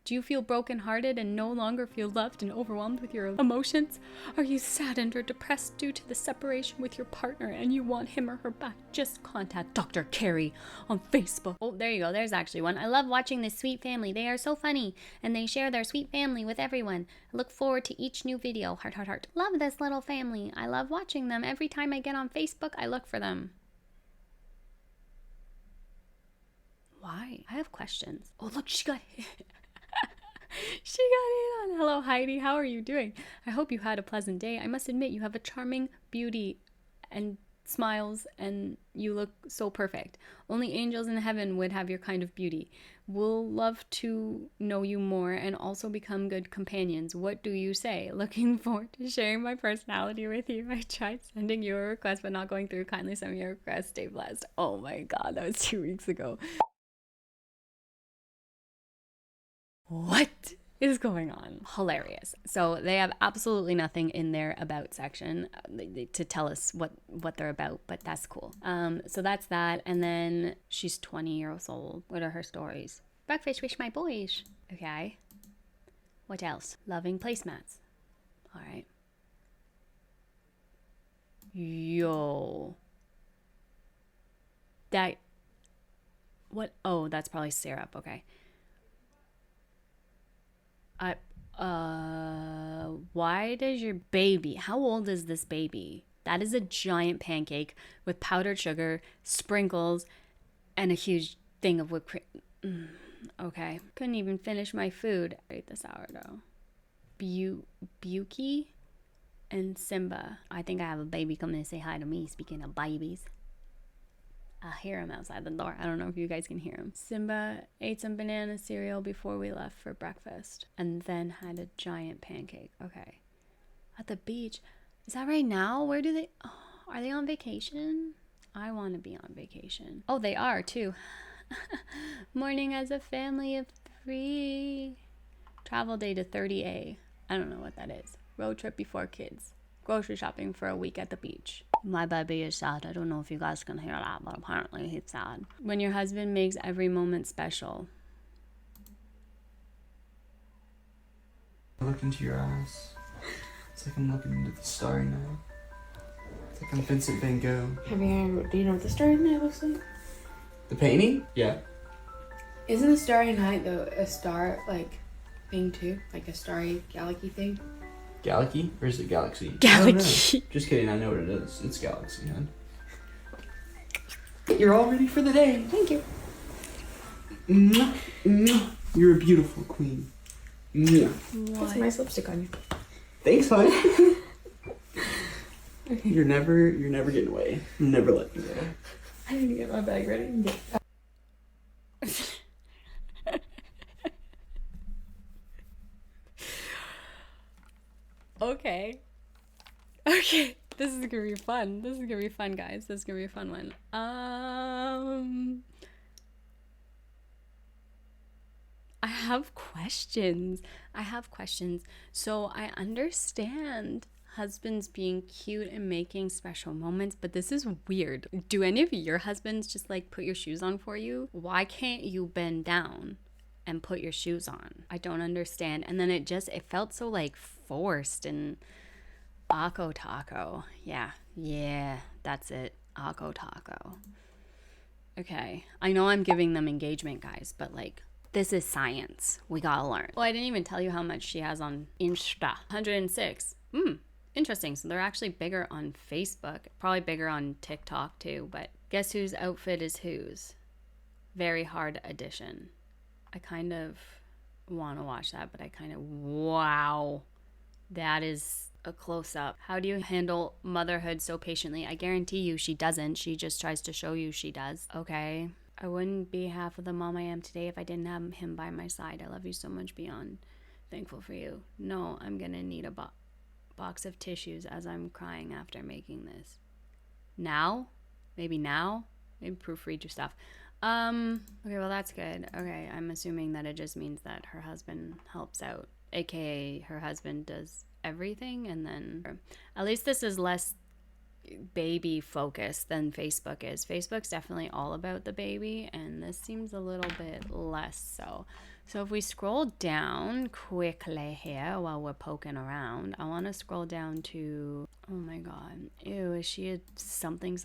Do you feel brokenhearted and no longer feel loved and overwhelmed with your emotions? Are you saddened or depressed due to the separation with your partner and you want him or her back? Just contact Dr. Carrie on Facebook. Oh, there you go. There's actually one. I love watching this sweet family. They are so funny and they share their sweet family with everyone. I look forward to each new video. Heart, heart, heart. Love this little family. I love watching them. Every time I get on Facebook, I look for them. Why? I have questions. Oh, look, she got hit. She got hit on. Hello, Heidi. How are you doing? I hope you had a pleasant day. I must admit, you have a charming beauty and smiles, and you look so perfect. Only angels in heaven would have your kind of beauty. We'll love to know you more and also become good companions. What do you say? Looking forward to sharing my personality with you. I tried sending you a request, but not going through. Kindly send me a request. Stay blessed. Oh my God, that was 2 weeks ago. What is going on? Hilarious. So they have absolutely nothing in their about section to tell us what they're about, but that's cool. So that's that. And then she's 20 years old. What are her stories? Breakfast with my boys. Okay. What else? Loving placemats. All right. Yo. That. What? Oh, that's probably syrup. Okay. Why does your baby, how old is this baby? That is a giant pancake with powdered sugar, sprinkles, and a huge thing of whipped cream. Okay. Couldn't even finish my food. I ate the sourdough. Buki and Simba. I think I have a baby coming to say hi to me, speaking of babies. I hear him outside the door. I don't know if you guys can hear him. Simba ate some banana cereal before we left for breakfast and then had a giant pancake. Okay. At the beach. Is that right now? Where do they... Oh, are they on vacation? I want to be on vacation. Oh, they are too. Morning as a family of 3. Travel day to 30A. I don't know what that is. Road trip before kids. Grocery shopping for a week at the beach. My baby is sad. I don't know if you guys can hear that, but apparently he's sad. When your husband makes every moment special. I looked into your eyes. It's like I'm looking into the starry night. It's like I'm Vincent Van Gogh. Do you know what the Starry Night looks like? The painting? Yeah. Isn't the Starry Night though a star like thing too? Like a starry galaxy thing? Galaxy? Or is it galaxy? Galaxy. Just kidding, I know what it is. It's galaxy, man. You're all ready for the day. Thank you. Mwah, mwah. You're a beautiful queen. Mwah. Put some nice lipstick on you. Thanks, hon. You're never getting away. I'm never letting you go. I need to get my bag ready. Okay. This is gonna be fun. This is gonna be fun, guys. This is gonna be a fun one. I have questions. So I understand husbands being cute and making special moments, but this is weird. Do any of your husbands just like put your shoes on for you? Why can't you bend down and put your shoes on? I don't understand. And then it felt so like forced and Akko taco. Yeah, that's it. Akko taco. Okay. I know I'm giving them engagement, guys, but like, this is science. We gotta learn. Well, I didn't even tell you how much she has on Insta. 106. Interesting. So they're actually bigger on Facebook. Probably bigger on TikTok too, but guess whose outfit is whose? Very hard edition. I kind of want to watch that, but wow. That is a close-up. How do you handle motherhood so patiently? I guarantee you she doesn't. She just tries to show you she does. Okay. I wouldn't be half of the mom I am today if I didn't have him by my side. I love you so much, beyond thankful for you. No, I'm gonna need a box of tissues as I'm crying after making this. Now? Maybe proofread your stuff. Okay, well that's good. Okay, I'm assuming that it just means that her husband helps out, aka her husband does everything, and then at least this is less baby focused than Facebook is. Facebook's definitely all about the baby, and this seems a little bit less so. So if we scroll down quickly here while we're poking around, I want to scroll down to, oh my God, ew, is she a something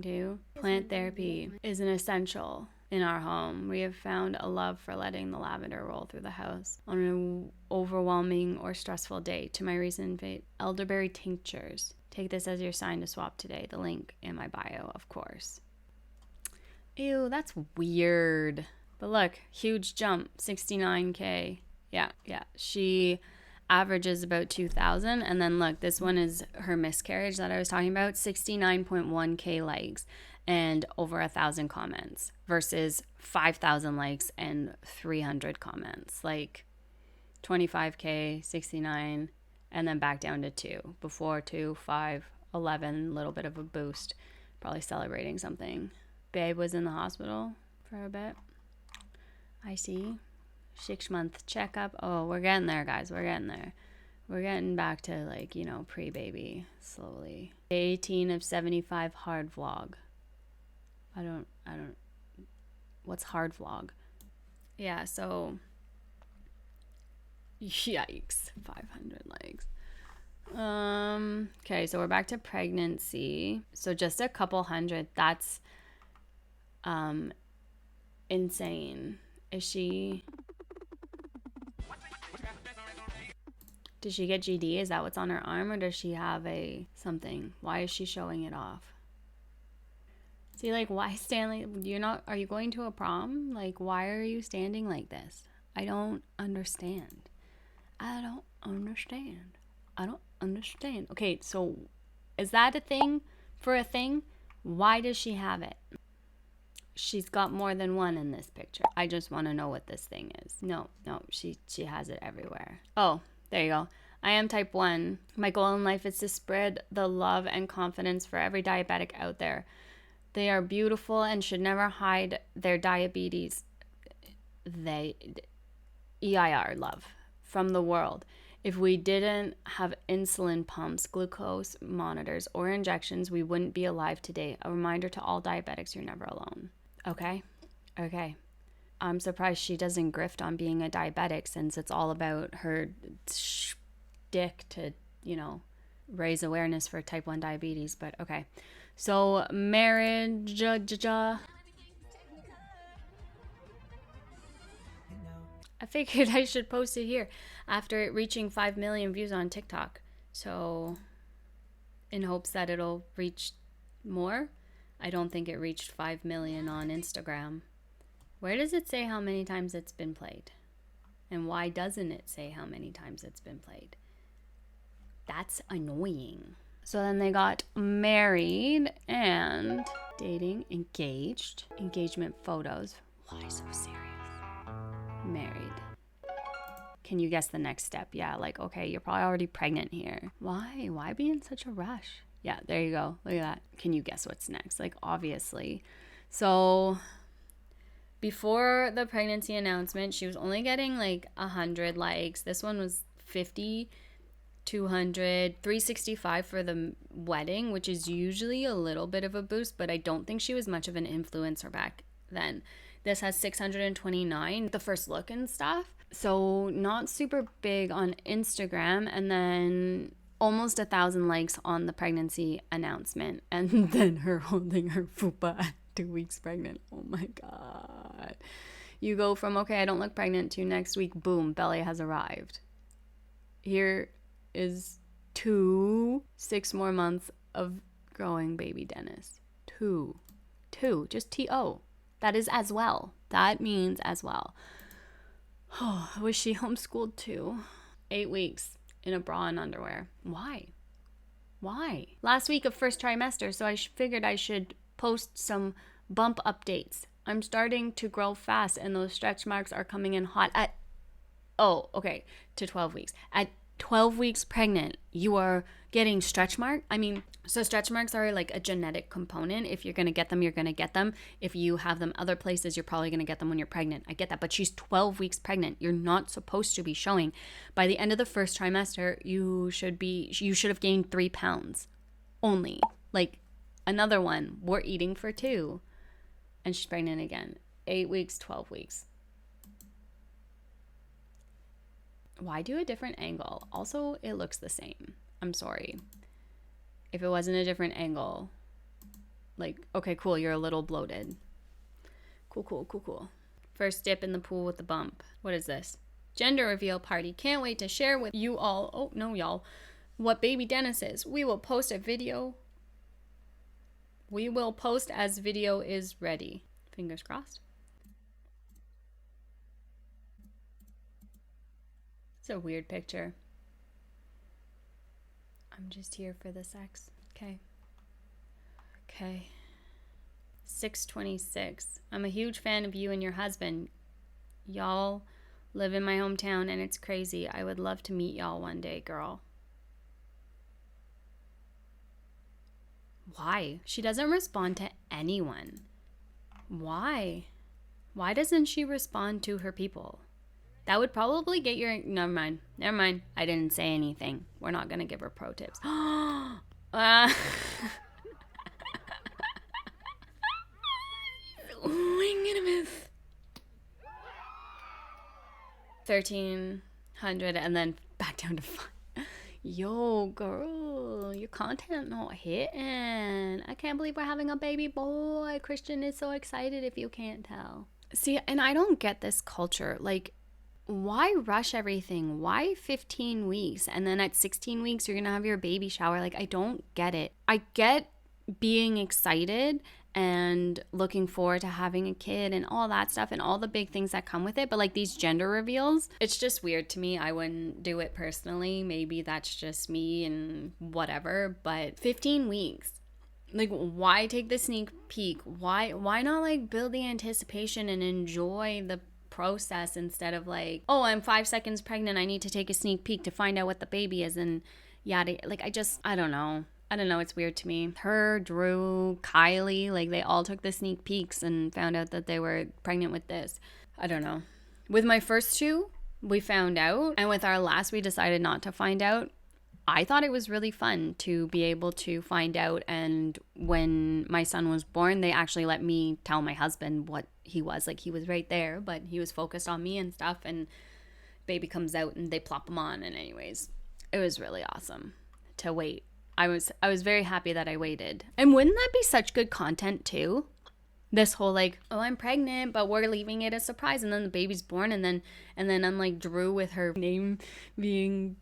too? Plant therapy is an essential in our home. We have found a love for letting the lavender roll through the house on an overwhelming or stressful day. To my recent fate, elderberry tinctures. Take this as your sign to swap today. The link in my bio, of course. Ew, that's weird. But look, huge jump, 69K. Yeah. She averages about 2,000. And then look, this one is her miscarriage that I was talking about, 69.1K likes and over 1,000 comments versus 5,000 likes and 300 comments. Like 25K, 69, and then back down to 2. Before 2, 5, 11, little bit of a boost. Probably celebrating something. Babe was in the hospital for a bit. I see. 6-month checkup. Oh, we're getting there, guys. We're getting there. We're getting back to, like, you know, pre-baby slowly. Day 18 of 75 hard vlog. I don't, what's hard vlog? Yeah, so, yikes, 500 likes. Okay, so we're back to pregnancy. So just a couple hundred, that's, insane. Is she... Does she get GD? Is that what's on her arm? Or does she have a something? Why is she showing it off? See, like, why Stanley? Are you going to a prom? Like, why are you standing like this? I don't understand. Okay, so is that a thing for a thing? Why does she have it? She's got more than one in this picture. I just want to know what this thing is. No, she has it everywhere. Oh, there you go. I am type 1. My goal in life is to spread the love and confidence for every diabetic out there. They are beautiful and should never hide their diabetes. EIR love from the world. If we didn't have insulin pumps, glucose monitors, or injections, we wouldn't be alive today. A reminder to all diabetics, you're never alone. Okay. I'm surprised she doesn't grift on being a diabetic since it's all about her shtick to, you know, raise awareness for type 1 diabetes. But okay. So marriage. I figured I should post it here after it reaching 5 million views on TikTok. So in hopes that it'll reach more. I don't think it reached 5 million on Instagram. Where does it say how many times it's been played? And why doesn't it say how many times it's been played? That's annoying. So then they got married and dating, engaged, engagement photos. Why so serious? Married. Can you guess the next step? Yeah, like, okay, you're probably already pregnant here. Why? Why be in such a rush? Yeah, there you go. Look at that. Can you guess what's next? Like, obviously. So before the pregnancy announcement, she was only getting like 100 likes. This one was 50, 200, 365 for the wedding, which is usually a little bit of a boost, but I don't think she was much of an influencer back then. This has 629, the first look and stuff. So not super big on Instagram, and then almost 1,000 likes on the pregnancy announcement, and then her holding her fupa at 2 weeks pregnant. Oh my God. You go from, okay, I don't look pregnant, to next week, boom, belly has arrived. Here is 6 more months of growing baby Dennis. Two, just T-O. That is as well. That means as well. Oh, was she homeschooled too? 8 weeks in a bra and underwear. Why? Last week of first trimester, so I figured I should post some bump updates. I'm starting to grow fast and those stretch marks are coming in hot at, to 12 weeks. At 12 weeks pregnant, you are getting stretch mark? I mean, so stretch marks are like a genetic component. If you're going to get them, you're going to get them. If you have them other places, you're probably going to get them when you're pregnant. I get that, but she's 12 weeks pregnant. You're not supposed to be showing. By the end of the first trimester, you should have gained 3 pounds only. Like another one, we're eating for 2. And she's pregnant again. 8 weeks, 12 weeks. Why do a different angle? Also, it looks the same. I'm sorry. If it wasn't a different angle, like, okay, cool, you're a little bloated. Cool. First dip in the pool with the bump. What is this? Gender reveal party. Can't wait to share with you all, oh no y'all, what baby Dennis is. We will post as video is ready. Fingers crossed. It's a weird picture. I'm just here for the sex. Okay. 626. I'm a huge fan of you and your husband. Y'all live in my hometown and it's crazy. I would love to meet y'all one day, girl. Why? She doesn't respond to anyone. Why? Why doesn't she respond to her people? That would probably get your... Never mind. I didn't say anything. We're not going to give her pro tips. Wing and a miss. 1,300 and then back down to 5. Yo, girl, your content not hitting. I can't believe we're having a baby boy. Christian is so excited if you can't tell. See, and I don't get this culture. Like, why rush everything? Why 15 weeks? And then at 16 weeks, you're going to have your baby shower. Like, I don't get it. I get being excited and looking forward to having a kid and all that stuff and all the big things that come with it. But like these gender reveals, it's just weird to me. I wouldn't do it personally. Maybe that's just me and whatever. But 15 weeks. Like, why take the sneak peek? Why not like build the anticipation and enjoy the process instead of like, oh, I'm 5 seconds pregnant, I need to take a sneak peek to find out what the baby is and yada. Like, I don't know, it's weird to me. Her, Drew, Kylie, like they all took the sneak peeks and found out that they were pregnant with this. I don't know. With my first two, we found out, and with our last, we decided not to find out. I thought it was really fun to be able to find out, and when my son was born, they actually let me tell my husband what he was. Like, he was right there, but he was focused on me and stuff, and baby comes out and they plop him on, and anyways, it was really awesome to wait. I was very happy that I waited. And wouldn't that be such good content too? This whole like, oh, I'm pregnant, but we're leaving it a surprise, and then the baby's born, and then I'm like Drew with her name being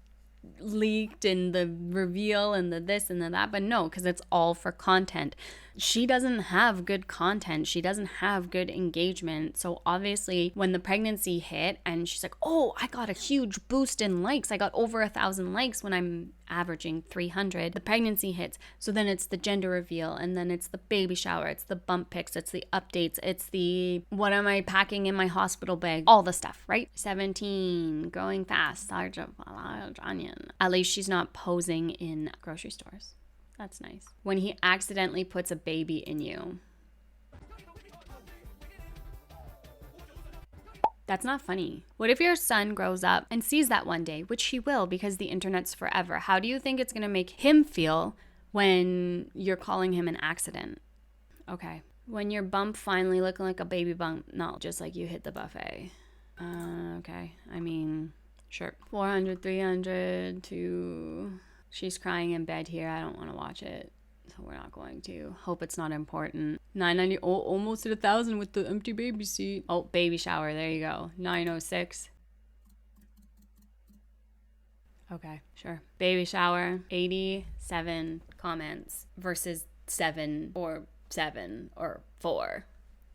leaked and the reveal and the this and the that. But no, because it's all for content. She doesn't have good content. She doesn't have good engagement. So obviously when the pregnancy hit and she's like, oh, I got a huge boost in likes, I got over 1,000 likes when I'm averaging 300, the pregnancy hits. So then it's the gender reveal, and then it's the baby shower, it's the bump pics, it's the updates, it's the what am I packing in my hospital bag, all the stuff, right? 17, growing fast, large onion. At least she's not posing in grocery stores. That's nice. When he accidentally puts a baby in you. That's not funny. What if your son grows up and sees that one day, which he will because the internet's forever? How do you think it's going to make him feel when you're calling him an accident? Okay. When your bump finally looking like a baby bump, not just like you hit the buffet. Okay. I mean, sure. 400, 300 to... She's crying in bed here. I don't want to watch it, so we're not going to. Hope it's not important. 990. Oh, almost at 1,000 with the empty baby seat. Oh, baby shower. There you go. 906. Okay, sure. Baby shower. 87 comments versus 7 or 4.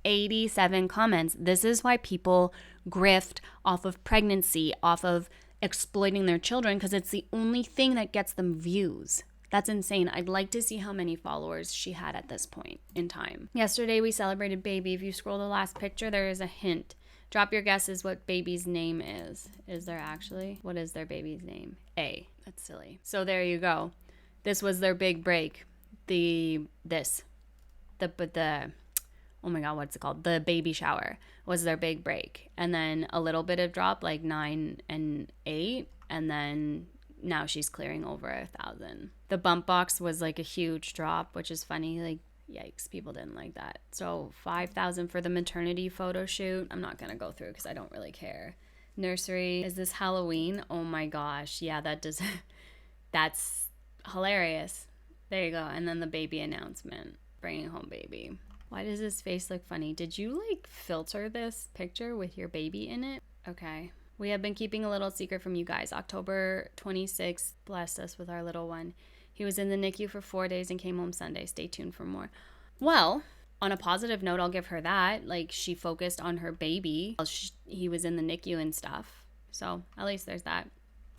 87 comments. This is why people grift off of pregnancy, off of exploiting their children, because it's the only thing that gets them views. That's insane. I'd like to see how many followers she had at this point in time. Yesterday we celebrated baby. If you scroll the last picture, there is a hint. Drop your guesses what baby's name is. Is there actually? What is their baby's name? A. That's silly. So there you go. This was their big break. Oh my God, what's it called? The baby shower was their big break. And then a little bit of drop, like 9 and 8. And then now she's clearing over 1,000. The bump box was like a huge drop, which is funny. Like, yikes, people didn't like that. So 5,000 for the maternity photo shoot. I'm not going to go through because I don't really care. Nursery. Is this Halloween? Oh my gosh. Yeah, that's hilarious. There you go. And then the baby announcement. Bringing home baby. Why does his face look funny? Did you like filter this picture with your baby in it? Okay. We have been keeping a little secret from you guys. October 26th blessed us with our little one. He was in the NICU for 4 days and came home Sunday. Stay tuned for more. Well, on a positive note, I'll give her that. Like, she focused on her baby while he was in the NICU and stuff. So at least there's that.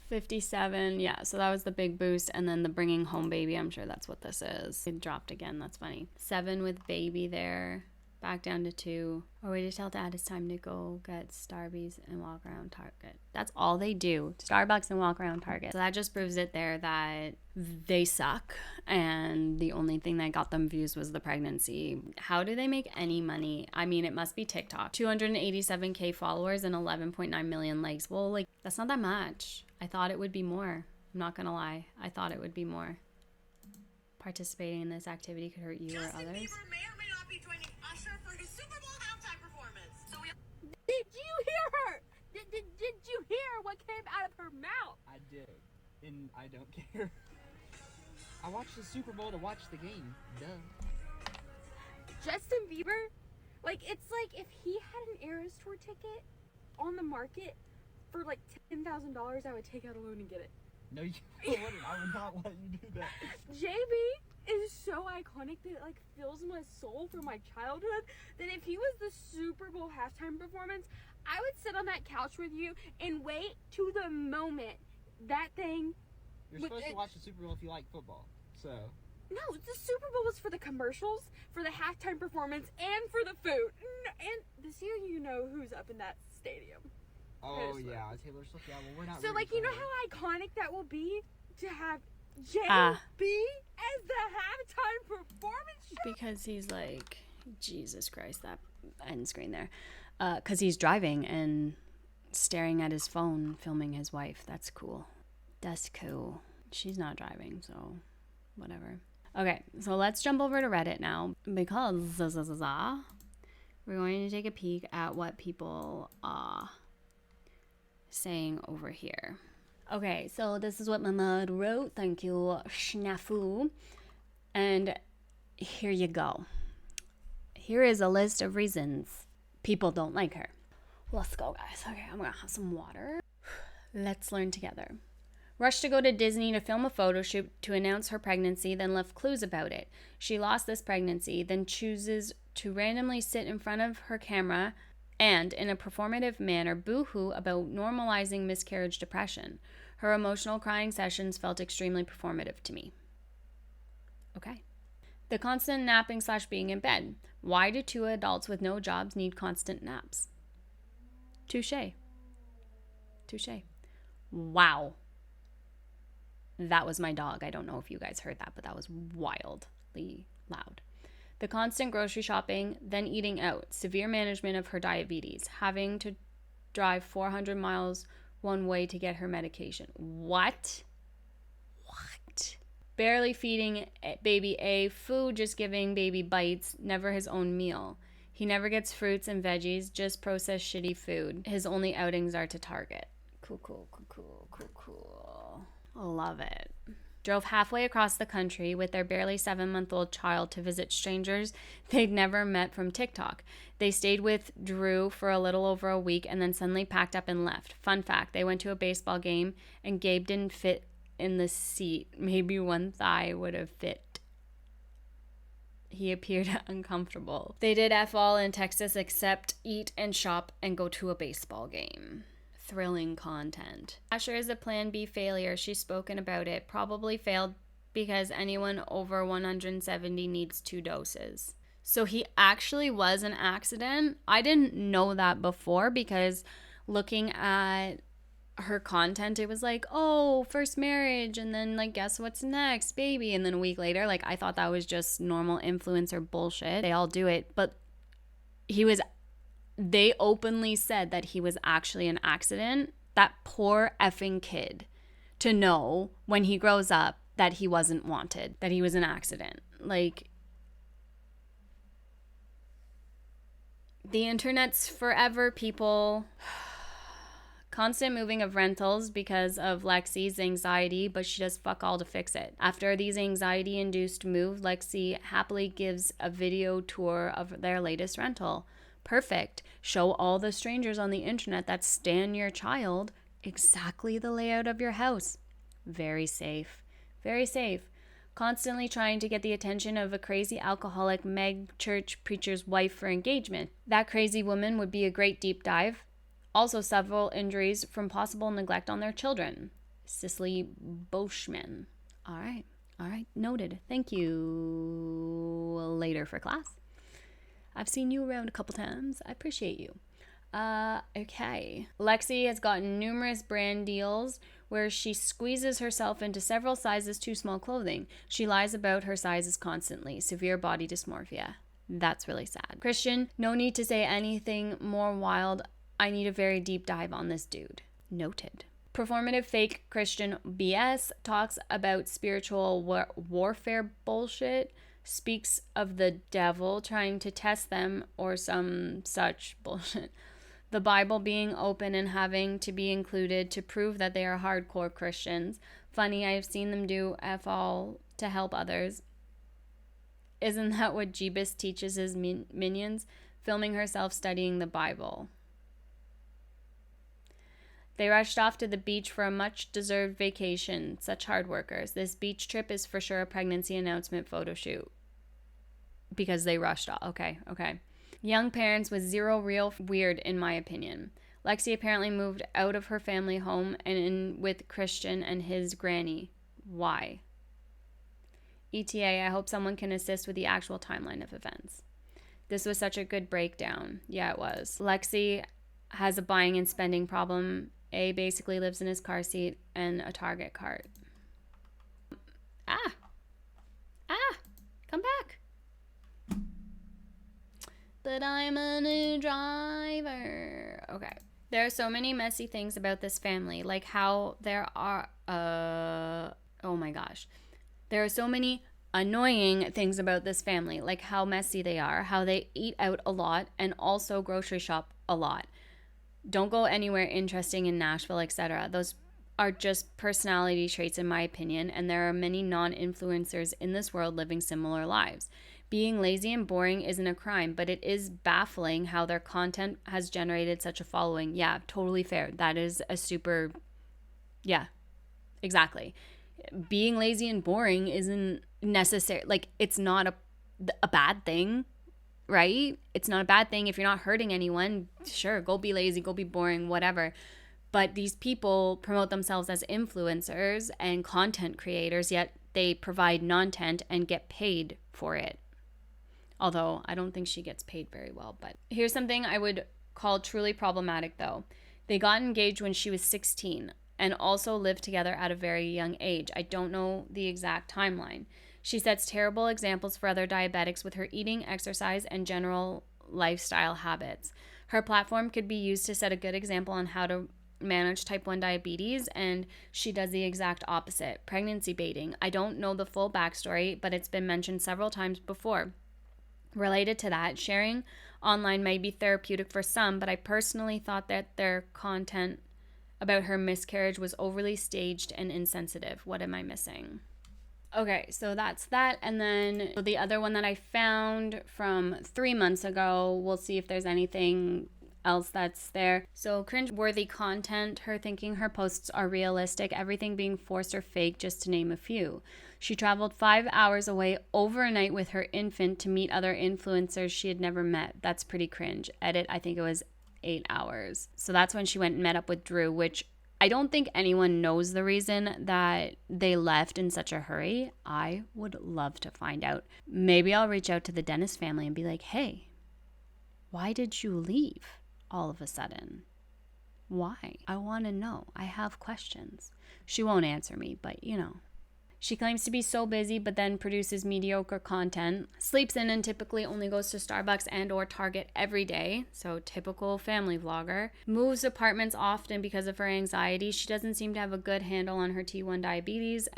57. Yeah, so that was the big boost. And then the bringing home baby. I'm sure that's what this is. It dropped again. That's funny. 7 with baby there. Back down to 2. Or we just tell Dad it's time to go get Starbucks and walk around Target. That's all they do. Starbucks and walk around Target. So that just proves it there that they suck. And the only thing that got them views was the pregnancy. How do they make any money? I mean, it must be TikTok. 287K followers and 11.9 million likes. Well, like, that's not that much. I thought it would be more. I'm not gonna lie. I thought it would be more. Participating in this activity could hurt you or others. Bieber may or may not be joining Usher for his Super Bowl halftime performance. So Did you hear her? Did you hear what came out of her mouth? I did, and I don't care. I watched the Super Bowl to watch the game. Duh. Justin Bieber? Like, it's like if he had an Eras Tour ticket on the market for like $10,000, I would take out a loan and get it. No, you wouldn't. I would not let you do that. JB is so iconic that it like fills my soul from my childhood that if he was the Super Bowl halftime performance, I would sit on that couch with you and wait to the moment that thing. You're supposed to watch the Super Bowl if you like football. So. No, the Super Bowl was for the commercials, for the halftime performance, and for the food. And this year, you know who's up in that stadium. Oh, yeah, Taylor Swift. Yeah, well, we're not. So, like, you know how iconic that will be to have JB as the halftime performance show? Because he's like, Jesus Christ, that end screen there. Because he's driving and staring at his phone, filming his wife. That's cool. That's cool. She's not driving, so whatever. Okay, so let's jump over to Reddit now because we're going to take a peek at what people are saying over here. Okay, so this is what my mom wrote. Thank you, Snafu. And here you go. Here is a list of reasons people don't like her. Let's go, guys. Okay, I'm gonna have some water. Let's learn together. Rushed to go to Disney to film a photo shoot to announce her pregnancy, then left clues about it. She lost this pregnancy, then chooses to randomly sit in front of her camera and, in a performative manner, boo-hoo about normalizing miscarriage depression. Her emotional crying sessions felt extremely performative to me. Okay. The constant napping / being in bed. Why do 2 adults with no jobs need constant naps? Touché. Touché. Wow. That was my dog. I don't know if you guys heard that, but that was wildly loud. The constant grocery shopping, then eating out, severe management of her diabetes, having to drive 400 miles one way to get her medication. What? Barely feeding baby A food, just giving baby bites, never his own meal. He never gets fruits and veggies, just processed shitty food. His only outings are to Target. Cool. Love it. Drove halfway across the country with their barely 7-month-old child to visit strangers they'd never met from TikTok. They stayed with Drew for a little over a week and then suddenly packed up and left. Fun fact, they went to a baseball game and Gabe didn't fit in the seat. Maybe one thigh would have fit. He appeared uncomfortable. They did F all in Texas except eat and shop and go to a baseball game. Thrilling content. Asher is a plan B failure. She's spoken about it. Probably failed because anyone over 170 needs 2 doses. So he actually was an accident. I didn't know that before because looking at her content, it was like, oh, first marriage, and then like, guess what's next? Baby. And then a week later, like, I thought that was just normal influencer bullshit. They all do it. But they openly said that he was actually an accident. That poor effing kid, to know when he grows up that he wasn't wanted, that he was an accident. Like, the internet's forever, people. Constant moving of rentals because of Lexi's anxiety, but she does fuck all to fix it. After these anxiety-induced moves, Lexi happily gives a video tour of their latest rental. Perfect. Show all the strangers on the internet that stan your child exactly the layout of your house. Very safe. Very safe. Constantly trying to get the attention of a crazy alcoholic meg church preacher's wife for engagement. That crazy woman would be a great deep dive. Also, several injuries from possible neglect on their children. Cicely Boschman. All right, noted. Thank you. Later for class. I've seen you around a couple times. I appreciate you. Okay. Lexi has gotten numerous brand deals where she squeezes herself into several sizes too small clothing. She lies about her sizes constantly. Severe body dysmorphia. That's really sad. Christian, no need to say anything more wild. I need a very deep dive on this dude. Noted. Performative fake Christian BS talks about spiritual warfare bullshit, speaks of the devil trying to test them or some such bullshit. The Bible being open and having to be included to prove that they are hardcore Christians. Funny, I've seen them do F all to help others. Isn't that what Jeebus teaches his minions? Filming herself studying the Bible. They rushed off to the beach for a much-deserved vacation. Such hard workers. This beach trip is for sure a pregnancy announcement photo shoot. Because they rushed off. Okay. Young parents with zero real weird, in my opinion. Lexi apparently moved out of her family home and in with Christian and his granny. Why? ETA, I hope someone can assist with the actual timeline of events. This was such a good breakdown. Yeah, it was. Lexi has a buying and spending problem. A basically lives in his car seat and a Target cart. Come back. But I'm a new driver. Okay. There are so many messy things about this family, like how there are, oh my gosh. There are so many annoying things about this family, like how messy they are, how they eat out a lot and also grocery shop a lot. Don't go anywhere interesting in Nashville, etc. Those are just personality traits in my opinion, and there are many non-influencers in this world living similar lives. Being lazy and boring isn't a crime, but it is baffling how their content has generated such a following. Yeah, totally fair. That is a super, yeah, exactly. Being lazy and boring isn't necessary. Like, it's not a bad thing. Right? It's not a bad thing if you're not hurting anyone. Sure, go be lazy, go be boring, whatever. But these people promote themselves as influencers and content creators, yet they provide content and get paid for it. Although I don't think she gets paid very well. But here's something I would call truly problematic, though. They got engaged when she was 16 and also lived together at a very young age. I don't know the exact timeline. She sets terrible examples for other diabetics with her eating, exercise, and general lifestyle habits. Her platform could be used to set a good example on how to manage type 1 diabetes, and she does the exact opposite. Pregnancy baiting. I don't know the full backstory, but it's been mentioned several times before. Related to that, sharing online may be therapeutic for some, but I personally thought that their content about her miscarriage was overly staged and insensitive. What am I missing? Okay, so that's that. And then the other one that I found from 3 months ago, we'll see if there's anything else that's there. So cringe-worthy content, her thinking her posts are realistic, everything being forced or fake, just to name a few. She traveled 5 hours away overnight with her infant to meet other influencers she had never met. That's pretty cringe. Edit, I think it was 8 hours. So that's when she went and met up with Drew, which I don't think anyone knows the reason that they left in such a hurry. I would love to find out. Maybe I'll reach out to the Dennis family and be like, hey, why did you leave all of a sudden? Why? I want to know. I have questions. She won't answer me, but you know. She claims to be so busy, but then produces mediocre content, sleeps in and typically only goes to Starbucks and or Target every day, so typical family vlogger. Moves apartments often because of her anxiety. She doesn't seem to have a good handle on her T1 diabetes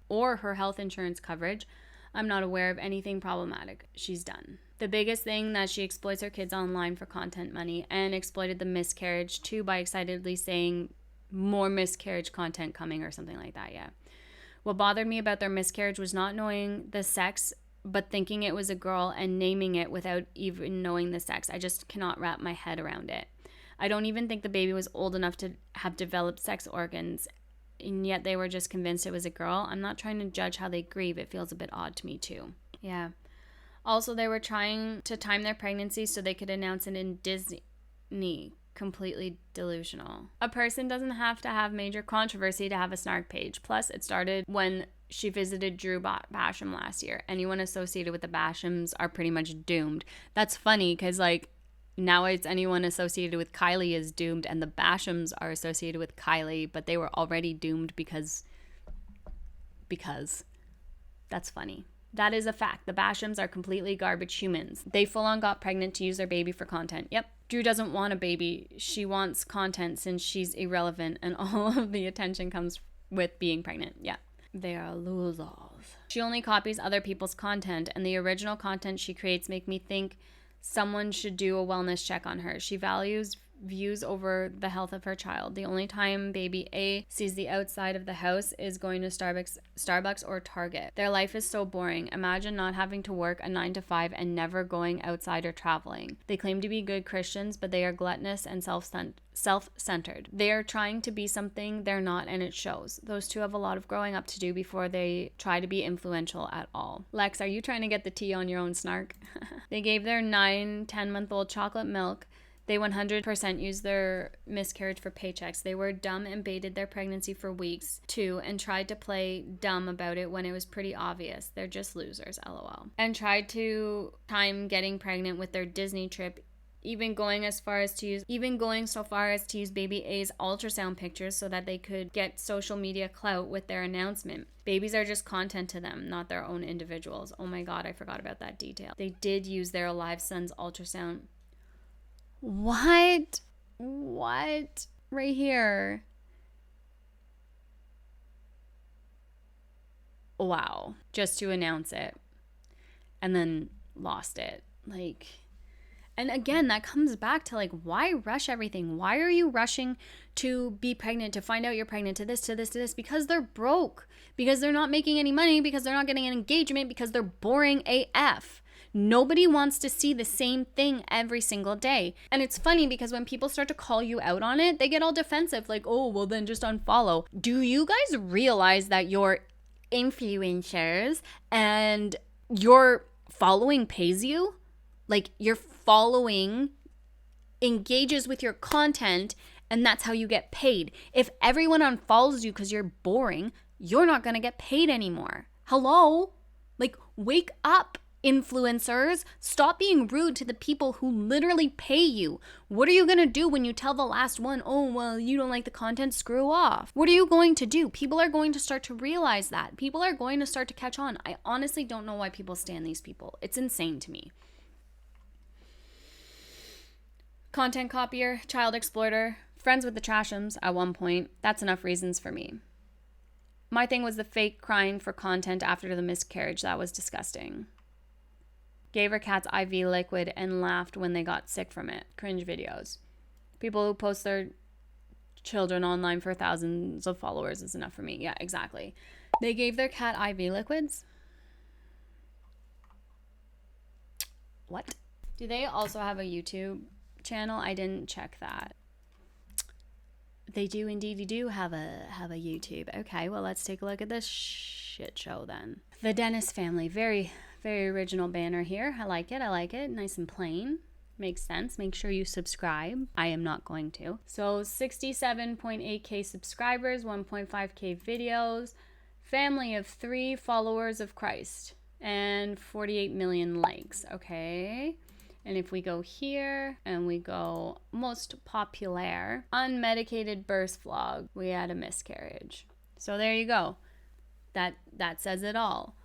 or her health insurance coverage. I'm not aware of anything problematic. She's done. The biggest thing that she exploits her kids online for content money, and exploited the miscarriage too by excitedly saying more miscarriage content coming or something like that. Yeah. What bothered me about their miscarriage was not knowing the sex, but thinking it was a girl and naming it without even knowing the sex. I just cannot wrap my head around it. I don't even think the baby was old enough to have developed sex organs, and yet they were just convinced it was a girl. I'm not trying to judge how they grieve. It feels a bit odd to me too. Yeah. Also, they were trying to time their pregnancy so they could announce it in Disney. Completely delusional. A person doesn't have to have major controversy to have a snark page. Plus, it started when she visited Drew Basham last year. Anyone associated with the Bashams are pretty much doomed. That's funny because, like, now it's anyone associated with Kylie is doomed, and the Bashams are associated with Kylie, but they were already doomed because that's funny. That is a fact. The Bashams are completely garbage humans. They full on got pregnant to use their baby for content. Yep. Drew doesn't want a baby. She wants content since she's irrelevant and all of the attention comes with being pregnant. Yeah. They are losers. She only copies other people's content, and the original content she creates make me think someone should do a wellness check on her. She values views over the health of her child. The only time baby A sees the outside of the house is going to Starbucks or Target. Their life is so boring. Imagine not having to work a 9 to 5 and never going outside or traveling. They claim to be good Christians, but they are gluttonous and self-centered. They are trying to be something they're not, and it shows. Those two have a lot of growing up to do before they try to be influential at all. Lex, are you trying to get the tea on your own, snark? They gave their 9-10-month-old chocolate milk. They 100% used their miscarriage for paychecks. They were dumb and baited their pregnancy for weeks, too, and tried to play dumb about it when it was pretty obvious. They're just losers, lol. And tried to time getting pregnant with their Disney trip, even going so far as to use baby A's ultrasound pictures so that they could get social media clout with their announcement. Babies are just content to them, not their own individuals. Oh my god, I forgot about that detail. They did use their alive son's ultrasound. What? Right here. Wow. Just to announce it. And then lost it. Like, and again, that comes back to, like, why rush everything? Why are you rushing to be pregnant, to find out you're pregnant, to this, to this, to this? Because they're broke. Because they're not making any money. Because they're not getting an engagement. Because they're boring AF. Nobody wants to see the same thing every single day. And it's funny because when people start to call you out on it, they get all defensive, like, oh, well, then just unfollow. Do you guys realize that you're influencers and your following pays you? Like, your following engages with your content, and that's how you get paid. If everyone unfollows you because you're boring, you're not going to get paid anymore. Hello? Like, wake up. Influencers, stop being rude to the people who literally pay you. What are you going to do when you tell the last one, oh, well, you don't like the content, screw off? What are you going to do? People are going to start to realize that. People are going to start to catch on. I honestly don't know why people stand these people. It's insane to me. Content copier, child exploiter, friends with the Trashams at one point. That's enough reasons for me. My thing was the fake crying for content after the miscarriage. That was disgusting. Gave her cats IV liquid and laughed when they got sick from it. Cringe videos. People who post their children online for thousands of followers is enough for me. Yeah, exactly. They gave their cat IV liquids? What? Do they also have a YouTube channel? I didn't check that. They do indeed have a YouTube. Okay, well, let's take a look at this shit show then. The Dennis family. Very original banner here. I like it. Nice and plain. Makes sense. Make sure you subscribe. I am not going to. So 67.8k subscribers, 1.5k videos, family of 3 followers of Christ, and 48 million likes. Okay. And if we go here and we go most popular, unmedicated birth vlog, we had a miscarriage. So there you go. That says it all.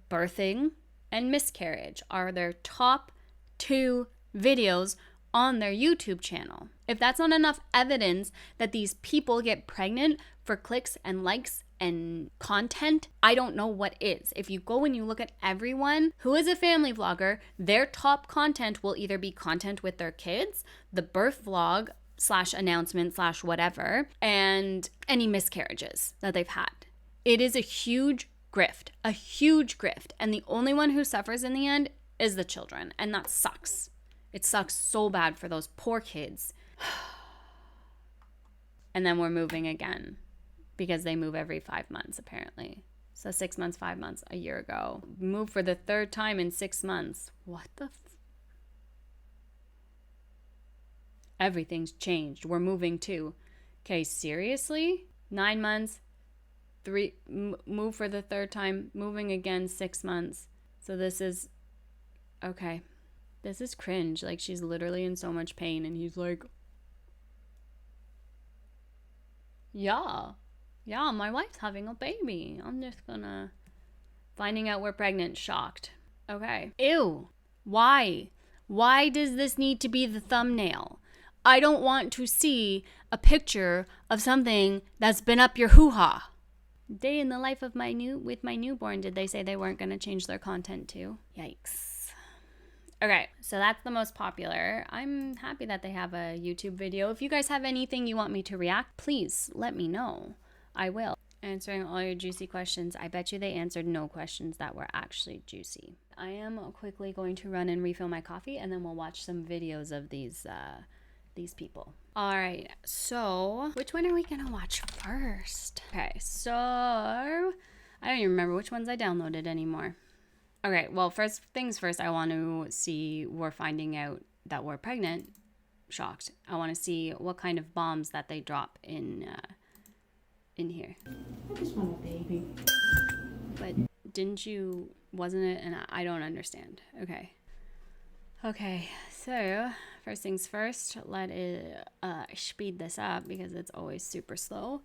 Birthing and miscarriage are their top 2 videos on their YouTube channel. If that's not enough evidence that these people get pregnant for clicks and likes and content, I don't know what is. If you go and you look at everyone who is a family vlogger, their top content will either be content with their kids, the birth vlog / announcement / whatever, and any miscarriages that they've had. It is a huge grift, and the only one who suffers in the end is the children, and that sucks. It sucks so bad for those poor kids. And then we're moving again because they move every 5 months apparently. So 6 months, 5 months, a year ago. Moved for the third time in 6 months. What the Everything's changed. We're moving too. Okay, seriously? 9 months, move for the third time, moving again 6 months. So this is, okay. This is cringe. Like, she's literally in so much pain, and he's like, yeah, my wife's having a baby. I'm just gonna, finding out we're pregnant, shocked. Okay. Ew. Why? Why does this need to be the thumbnail? I don't want to see a picture of something that's been up your hoo-ha. Day in the life of my newborn, did they say they weren't going to change their content too? Yikes. Okay, so that's the most popular. I'm happy that they have a YouTube video. If you guys have anything you want me to react, please let me know. I will. Answering all your juicy questions. I bet you they answered no questions that were actually juicy. I am quickly going to run and refill my coffee, and then we'll watch some videos of these people. All right, so which one are we gonna watch first? Okay, so I don't even remember which ones I downloaded anymore. Okay, well, first things first, I want to see we're finding out that we're pregnant. Shocked. I want to see what kind of bombs that they drop in here. I just want a baby. But wasn't it? And I don't understand. Okay, so first things first, let it speed this up because it's always super slow.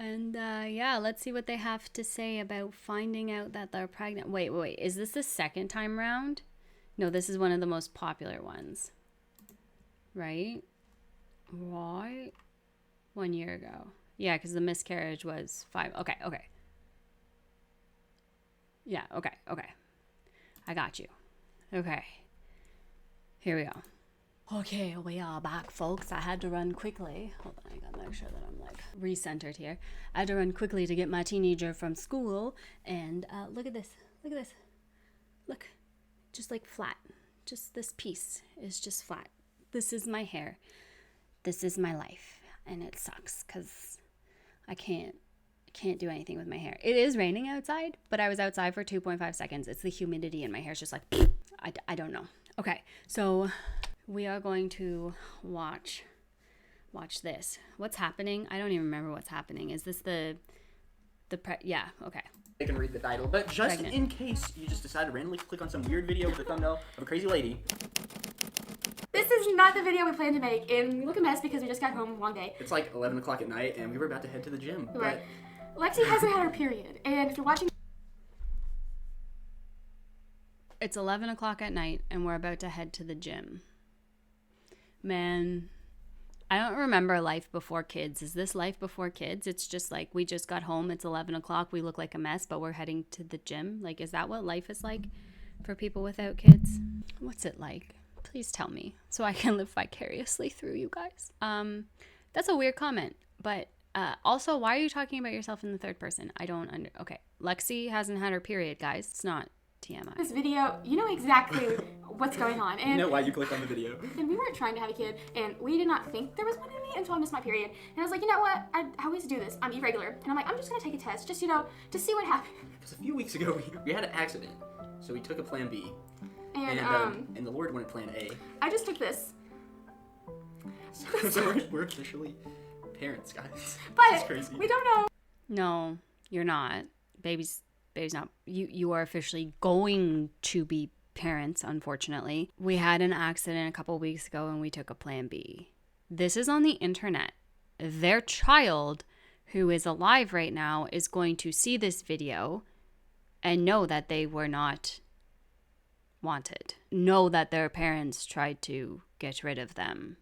And yeah, let's see what they have to say about finding out that they're pregnant. Wait, is this the second time round? No, this is one of the most popular ones. Right? Why? 1 year ago. Yeah, because the miscarriage was 5. Okay. Yeah, okay. I got you. Okay. Here we go. Okay, we are back, folks. I had to run quickly. Hold on, I gotta make sure that I'm like recentered here. I had to run quickly to get my teenager from school. And look at this. Look. Just like flat. Just this piece is just flat. This is my hair. This is my life. And it sucks because I can't do anything with my hair. It is raining outside, but I was outside for 2.5 seconds. It's the humidity in my hair. It's just like, I don't know. Okay, so we are going to watch this. What's happening? I don't even remember what's happening. Is this yeah, okay. I can read the title, but just Pregnant. in case you just decide to randomly click on some weird video with a thumbnail of a crazy lady. This is not the video we planned to make, and we look a mess because we just got home, long day. It's like 11 o'clock at night, and we were about to head to the gym. Right. Lexi hasn't had her period, and if you're watching... It's 11 o'clock at night, and we're about to head to the gym. Man, I don't remember life before kids. Is this life before kids? It's just like, we just got home, it's 11 o'clock, we look like a mess, but we're heading to the gym. Like, is that what life is like for people without kids? What's it like? Please tell me so I can live vicariously through you guys. That's a weird comment, but also, why are you talking about yourself in the third person? Okay, Lexi hasn't had her period, guys. It's not TMI. This video, you know exactly what's going on. And You know why you clicked on the video. And we weren't trying to have a kid, and we did not think there was one in me until I missed my period. And I was like, you know what? I always do this. I'm irregular. And I'm like, I'm just going to take a test, just, to see what happens. Because a few weeks ago, we had an accident, so we took a plan B. And the Lord wanted plan A. I just took this. So we're officially parents, guys. But this is crazy. we don't know. No, you're not. Baby's not. You are officially going to be parents, unfortunately. We had an accident a couple weeks ago and we took a plan B. This is on the internet. Their child, who is alive right now, is going to see this video and know that they were not wanted. Know that their parents tried to get rid of them.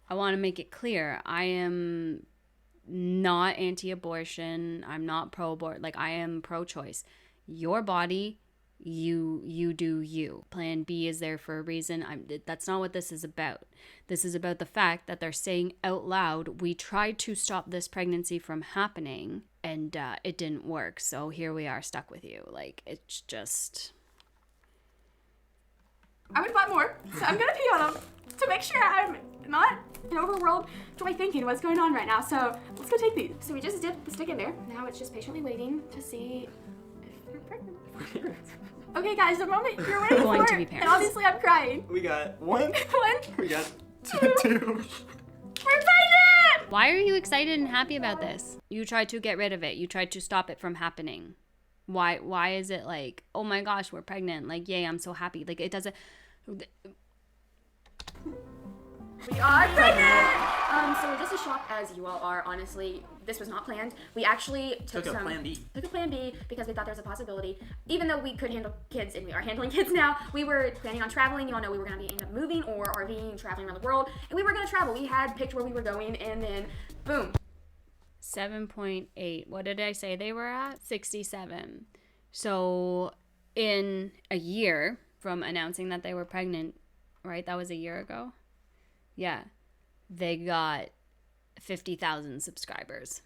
I want to make it clear. I am not anti-abortion. I'm not pro-abort. Like, I am pro-choice. Your body, you do you. Plan B is there for a reason. That's not what this is about. This is about the fact that they're saying out loud, we tried to stop this pregnancy from happening, and it didn't work. So here we are, stuck with you. Like, it's just... I would butt more, so I'm gonna pee on them to make sure I'm not an overworld joy thinking what's going on right now. So let's go take these. So we just dipped the stick in there. Now it's just patiently waiting to see if you're pregnant. Okay, guys, the moment you're waiting Going for to be it, and parents. obviously I'm crying. We got one. One. We got two. We're pregnant! Why are you excited and happy about this? You tried to get rid of it. You tried to stop it from happening. Why is it like, oh my gosh, we're pregnant. Like, yay, I'm so happy. Like, it doesn't... We are pregnant! So we're just as shocked as you all are, honestly. This was not planned. We actually took a plan B. Took a plan B because we thought there was a possibility. Even though we could handle kids, and we are handling kids now, we were planning on traveling. You all know we were going to end up moving or RVing, traveling around the world. And we were going to travel. We had picked where we were going, and then, boom. 7.8. What did I say they were at? 67. So in a year from announcing that they were pregnant, right? That was a year ago. Yeah. They got 50,000 subscribers.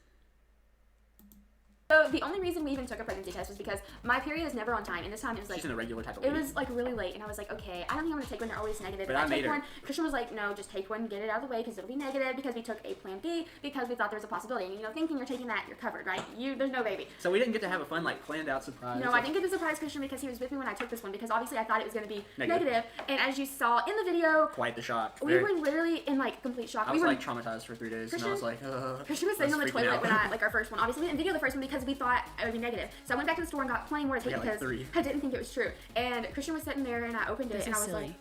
So the only reason we even took a pregnancy test was because my period is never on time, and this time it was like She's in a regular type of it week. was like really late, and I was like, okay, I don't even want to take one. They're always negative. But If I made take her. one, Christian was like, no, just take one, get it out of the way, because it'll be negative. Because we took a plan B because we thought there was a possibility. And thinking you're taking that, you're covered, right? There's no baby. So we didn't get to have a fun, like, planned out surprise. No, I didn't get to surprise Christian because he was with me when I took this one, because obviously I thought it was going to be Negative. negative. And as you saw in the video, Quite the shock. we were literally in like complete shock. I was we were like traumatized for 3 days, and I was like, Christian was sitting on the toilet when I, like our first one. Obviously, we didn't video the first one because we thought it would be negative. So I went back to the store and got plenty more to take Yeah, like because 3. I didn't think it was true. And Christian was sitting there and I opened it This and I is was silly. like,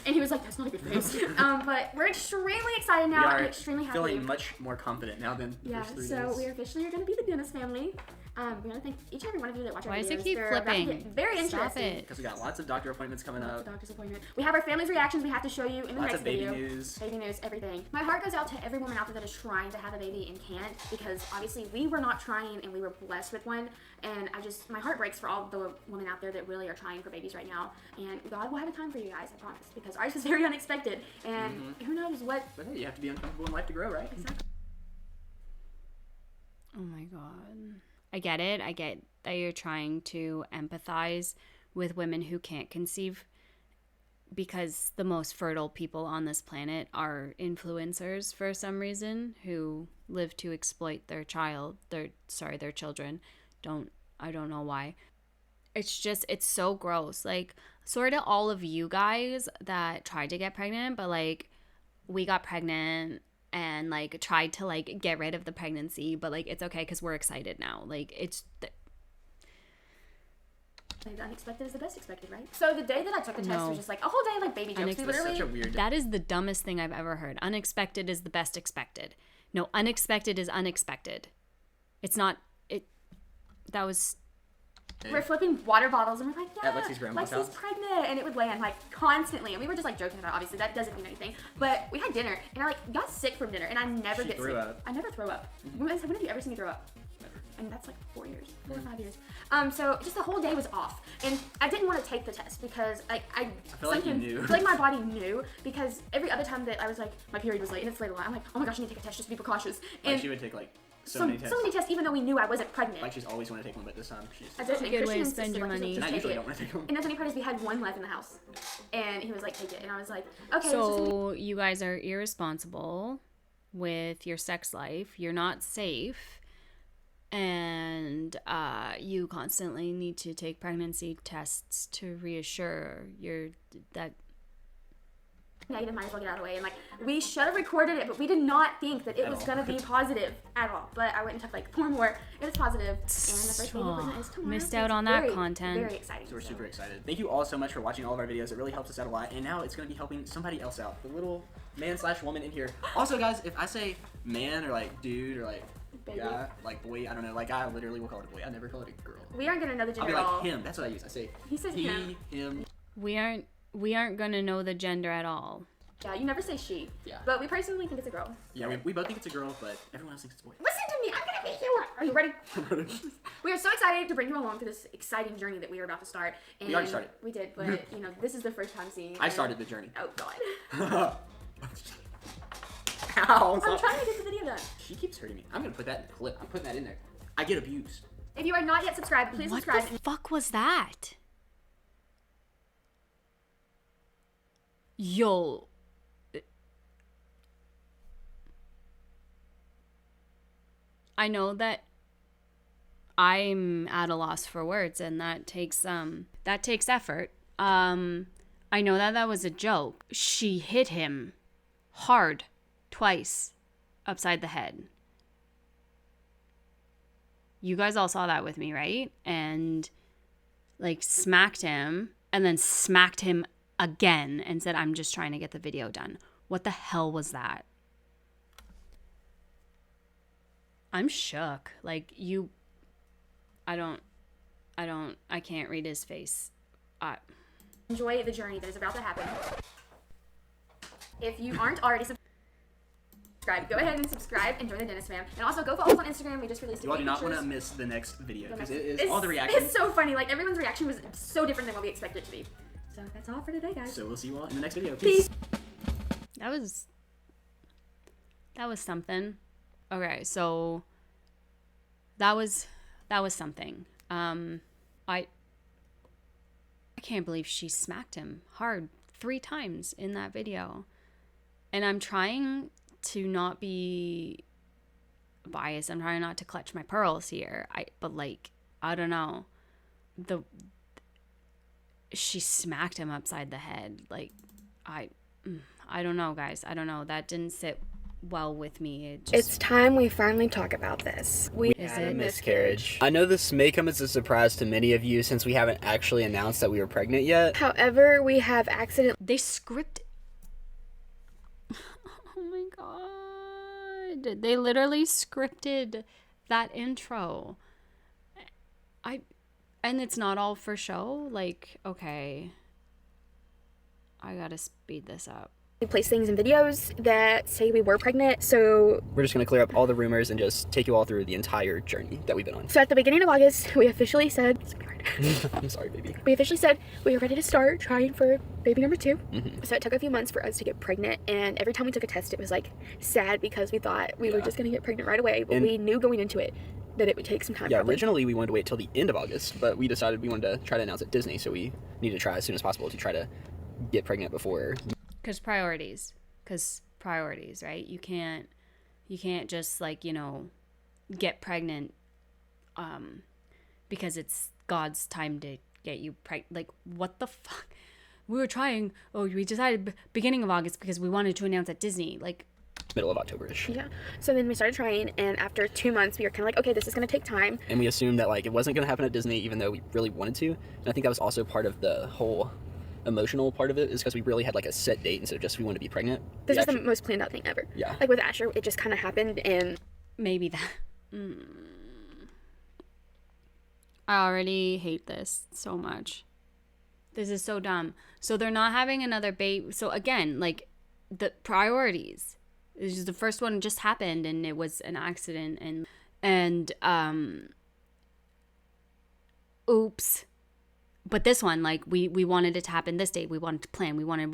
and he was like, that's not a good face. But we're extremely excited we now are and extremely happy. feeling much more confident now than Yeah, first 3 so days. we are officially going to be the Dennis family. We want to thank each and every one of you that watch our Why videos. does it keep They're about to flipping? get very Stop interesting. it. Because we got lots of doctor appointments coming The up. doctor's appointment. We have our family's reactions we have to show you in the Lots next of baby video. news. Baby news, everything. My heart goes out to every woman out there that is trying to have a baby and can't, because obviously we were not trying and we were blessed with one. And my heart breaks for all the women out there that really are trying for babies right now. And God will have a time for you guys, I promise, because ours is very unexpected. And who knows what. But hey, you have to be uncomfortable in life to grow, right? Oh my God. I get it. I get that you're trying to empathize with women who can't conceive, because the most fertile people on this planet are influencers for some reason, who live to exploit their children. I don't know why. It's so gross. Like, sort of all of you guys that tried to get pregnant, but like, we got pregnant and like tried to like get rid of the pregnancy, but like, it's okay because we're excited now. Like, The unexpected is the best expected, right? So the day that I took the test No. was just like a whole day like baby jokes. We Unexpected. literally Such a weird. that is the dumbest thing I've ever heard. Unexpected is the best expected. No, unexpected is unexpected. It's not. That was. we're flipping water bottles and we're like, yeah, At Lexi's grandma's Lexi's house. pregnant, and it would land like constantly, and we were just like joking about it. Obviously that doesn't mean anything, but we had dinner and I like got sick from dinner, and I never She get threw sick. up. I never throw up. When have you ever seen me throw up? Never. And that's like 4 years, 4 or 5 years. So just the whole day was off, and I didn't want to take the test because I feel like you knew. I feel like my body knew, because every other time that I was like, my period was late and it's late a lot, I'm like, oh my gosh, I need to take a test just to be precautious. Like And she would take like so so many tests. many tests, even though we knew I wasn't pregnant. Like she's always wanted to take one, but this time she's. I didn't. a good way to Christian spend insisted, your like, money. just And I take usually it. don't want to take one. And the funny part is we had one left in the house, and he was like, take it, and I was like, okay. it's just gonna be- So you guys are irresponsible with your sex life. You're not safe. And you constantly need to take pregnancy tests to reassure that negative, might as well get out of the way. And like, we should have recorded it, but we did not think that it At was all. gonna be positive at all. But I went and took like 4 more. It was positive, and the first baby appointment is tomorrow. missed so out it's on that very, content. Very exciting. So we're super excited. Thank you all so much for watching all of our videos. It really helps us out a lot. And now it's going to be helping somebody else out. The little man/woman in here. Also, guys, if I say man or like dude or like Baby. guy, like boy, I don't know. Like I literally will call it a boy. I never call it a girl. We aren't gonna know the I'll gender be at all. like him. That's what I use. I say He says he, him. him. we aren't gonna know the gender at all. Yeah, you never say she. Yeah. But we personally think it's a girl. Yeah, we both think it's a girl, but everyone else thinks it's a boy. Listen to me, I'm gonna be here. Are you ready? We are so excited to bring you along to this exciting journey that we are about to start. And We already started. We did, but this is the first time seeing. I started the journey. Oh God. Ow, I'm trying to get the video done. She keeps hurting me. I'm gonna put that in the clip. I'm putting that in there. I get abused. If you are not yet subscribed, please What subscribe. the fuck was that? Yo. I know that I'm at a loss for words, and that takes effort. I know that was a joke. She hit him hard twice upside the head. You guys all saw that with me, right? And like smacked him and then smacked him again and said, I'm just trying to get the video done. What the hell was that? I'm shook. Like I can't read his face. Enjoy the journey that is about to happen. If you aren't already subscribed, go ahead and subscribe and join the Dentist Fam. And also go follow us on Instagram. We just released a You all do few not want to pictures. miss the next video because it It's- is all the reactions. It's so funny. Like everyone's reaction was so different than what we expected it to be. So that's all for today, guys. So we'll see you all in the next video. Peace. That was something. Okay, so that was something. I can't believe she smacked him hard 3 times in that video. And I'm trying to not be biased. I'm trying not to clutch my pearls here. But I don't know. She smacked him upside the head. I don't know, guys. I don't know. That didn't sit well with me. It's time we finally talk about this. We Had a miscarriage. I know this may come as a surprise to many of you since we haven't actually announced that we were pregnant yet. However, we have accidentally. They script. Oh my god. They literally scripted that intro. And it's not all for show. Okay. I gotta speed this up. We place things in videos that say we were pregnant. So We're just going to clear up all the rumors and just take you all through the entire journey that we've been on. at the beginning of August, we officially said. I'm sorry, baby. We officially said we were ready to start trying for baby number 2. So it took a few months for us to get pregnant, and every time we took a test, it was sad because we thought we were just gonna get pregnant right away, but we knew going into it that it would take some time. Yeah, probably. originally we wanted to wait till the end of August, but we decided we wanted to try to announce at Disney, so we needed to try as soon as possible to try to get pregnant before. Because priorities, right? You can't just get pregnant because it's God's time to get you pregnant. What the fuck? We were trying. Oh, we decided beginning of August because we wanted to announce at Disney. Middle of October-ish. Yeah. So then we started trying, and after 2 months, we were kind of okay, this is gonna take time. And we assumed that it wasn't going to happen at Disney, even though we really wanted to. And I think that was also part of the whole emotional part of it, is because we really had a set date instead of just we want to be pregnant. This is the most planned out thing ever. Yeah. With Asher, it just kind of happened, and Maybe that. I already hate this so much. This is so dumb. So they're not having another baby. So again, the priorities. This is the first one just happened and it was an accident and oops. But this one, we wanted it to happen this date. We wanted to plan. We wanted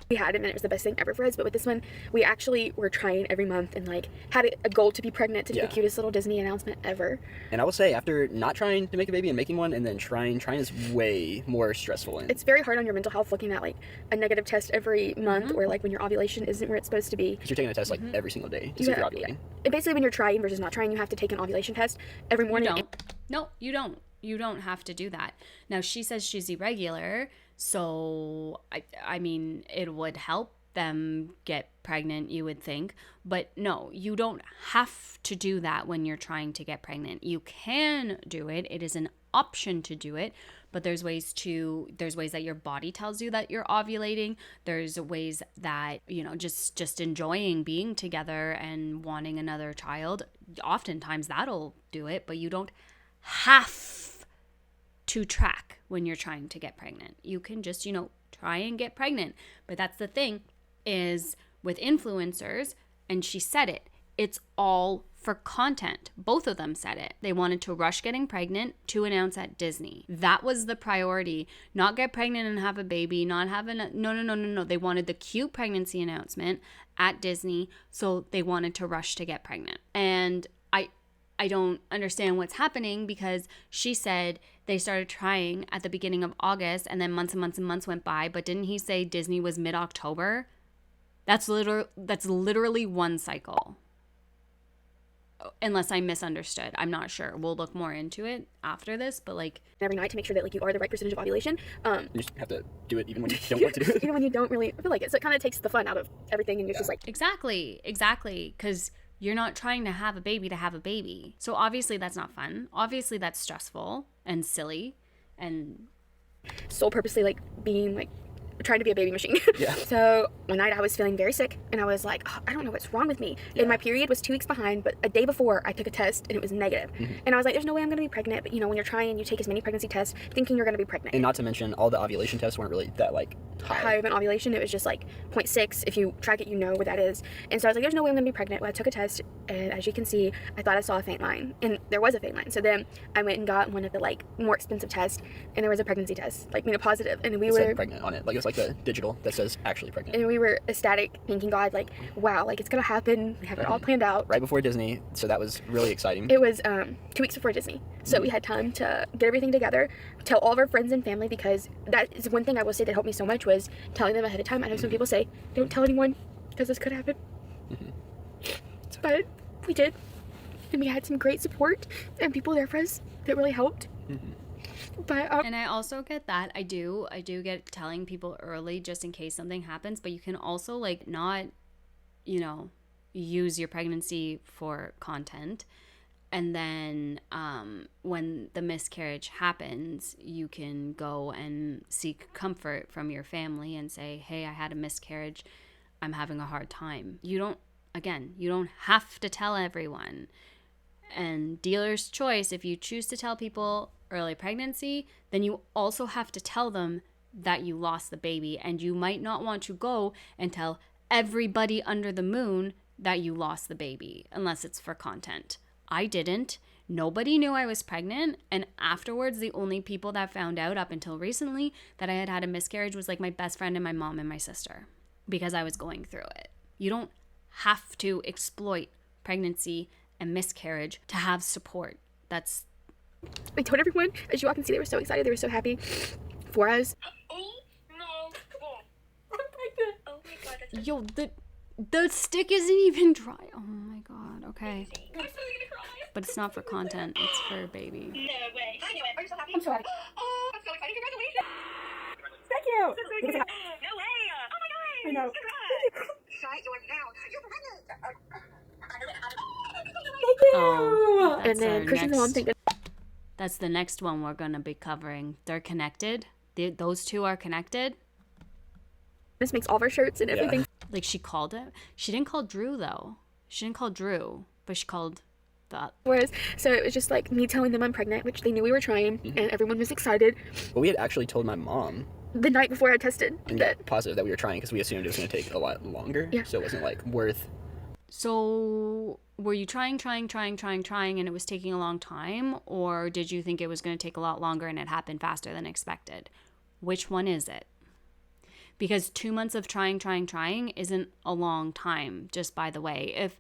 we had it, and it was the best thing ever for us. But with this one, we actually were trying every month and had a goal to be pregnant, to do the cutest little Disney announcement ever. And I will say, after not trying to make a baby and making one, and then trying is way more stressful. And It's very hard on your mental health looking at a negative test every month, or when your ovulation isn't where it's supposed to be. because you're taking a test every single day to see if you're ovulating. And basically, when you're trying versus not trying, you have to take an ovulation test every morning. You don't. No, you don't. You don't have to do that. Now, she says she's irregular, so I mean, it would help them get pregnant, you would think. But no, you don't have to do that when you're trying to get pregnant. You can do it. It is an option to do it, but there's ways that your body tells you that you're ovulating. There's ways that, just enjoying being together and wanting another child. Oftentimes that'll do it, but you don't have to track when you're trying to get pregnant. You can just, try and get pregnant. But that's the thing is with influencers, and she said it, it's all for content. Both of them said it. They wanted to rush getting pregnant to announce at Disney. That was the priority. Not get pregnant and have a baby, not have no. They wanted the cute pregnancy announcement at Disney, so they wanted to rush to get pregnant. And I don't understand what's happening, because she said they started trying at the beginning of August and then months and months and months went by. But didn't he say Disney was mid-October? That's literally one cycle. Unless I misunderstood. I'm not sure. We'll look more into it after this, but like every night to make sure that like you are the right percentage of ovulation. You just have to do it even when you don't want to do it. Even when you don't really feel like it. So it kind of takes the fun out of everything, and you're just like... Exactly. Because you're not trying to have a baby. So obviously that's not fun. Obviously that's stressful and silly and... sole purposely like being like trying to be a baby machine. Yeah. So one night I was feeling very sick, and I was like, oh, I don't know what's wrong with me. Yeah. And my period was 2 weeks behind, but a day before I took a test and it was negative. And I was like, there's no way I'm going to be pregnant. But you know, when you're trying, you take as many pregnancy tests thinking you're going to be pregnant. And not to mention, all the ovulation tests weren't really that like high of an ovulation. It was just like 0.6. If you track it, you know what that is. And so I was like, there's no way I'm going to be pregnant. Well, I took a test, and as you can see, I thought I saw a faint line, and there was a faint line. So then I went and got one of the like more expensive tests, and there was a pregnancy test, like positive, and we it were said pregnant on it. Like it was like the digital that says actually pregnant. And we were ecstatic, thanking God, like, wow, like it's gonna happen. We have it all planned out. Right before Disney, so that was really exciting. It was 2 weeks before Disney, so we had time to get everything together, tell all of our friends and family, because that is one thing I will say that helped me so much was telling them ahead of time. I know some people say don't tell anyone because this could happen, but we did, and we had some great support and people there for us that really helped. But and I also get that. I do get telling people early just in case something happens, but you can also like not, use your pregnancy for content. And then when the miscarriage happens, you can go and seek comfort from your family and say, hey, I had a miscarriage. I'm having a hard time. You don't have to tell everyone. And dealer's choice, if you choose to tell people early pregnancy, then you also have to tell them that you lost the baby, and you might not want to go and tell everybody under the moon that you lost the baby unless it's for content. I didn't. Nobody knew I was pregnant, and afterwards the only people that found out up until recently that I had had a miscarriage was like my best friend and my mom and my sister, because I was going through it. You don't have to exploit pregnancy and miscarriage to have support. I told everyone, as you all can see, they were so excited, they were so happy for us. Oh no! Oh, oh my god! That's Yo, the stick isn't even dry. Oh my god. Okay, I'm so gonna cry. but it's not for content. It's for baby. No way! I knew it. Are you so happy? I'm so happy. Oh, I'm so excited! Congratulations! Thank you. No way! Oh my god! I know. Congrats! Shut your mouth! You're pregnant! Thank you. Oh, And that's then our Christian's mom thanked us. That's the next one we're gonna be covering. They're connected. Those two are connected. This makes all of our shirts and everything. Like she called it. She didn't call Drew though. She didn't call Drew, but she called the. Whereas, so it was just like me telling them I'm pregnant, which they knew we were trying, and everyone was excited. But we had actually told my mom The night before I tested and that. got positive that we were trying because we assumed it was going to take a lot longer. Yeah. So it wasn't like worth. So were you trying, and it was taking a long time, or did you think it was going to take a lot longer and it happened faster than expected? Which one is it? Because 2 months of trying isn't a long time, just by the way. If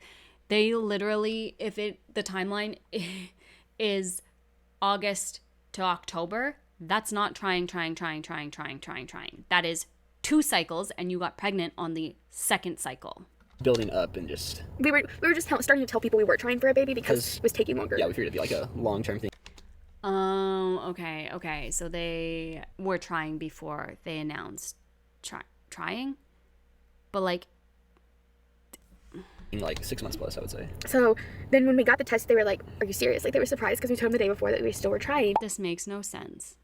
they literally, the timeline is August to October, that's not trying. That is 2 cycles, and you got pregnant on the 2nd cycle. Building up and just. We were just starting to tell people we were trying for a baby because it was taking longer. Yeah, we figured it'd be like a long-term thing. Okay. So they were trying before they announced trying, but like In like 6 months plus, I would say. So then when we got the test, they were like, are you serious? Like they were surprised because we told them the day before that we still were trying. this makes no sense.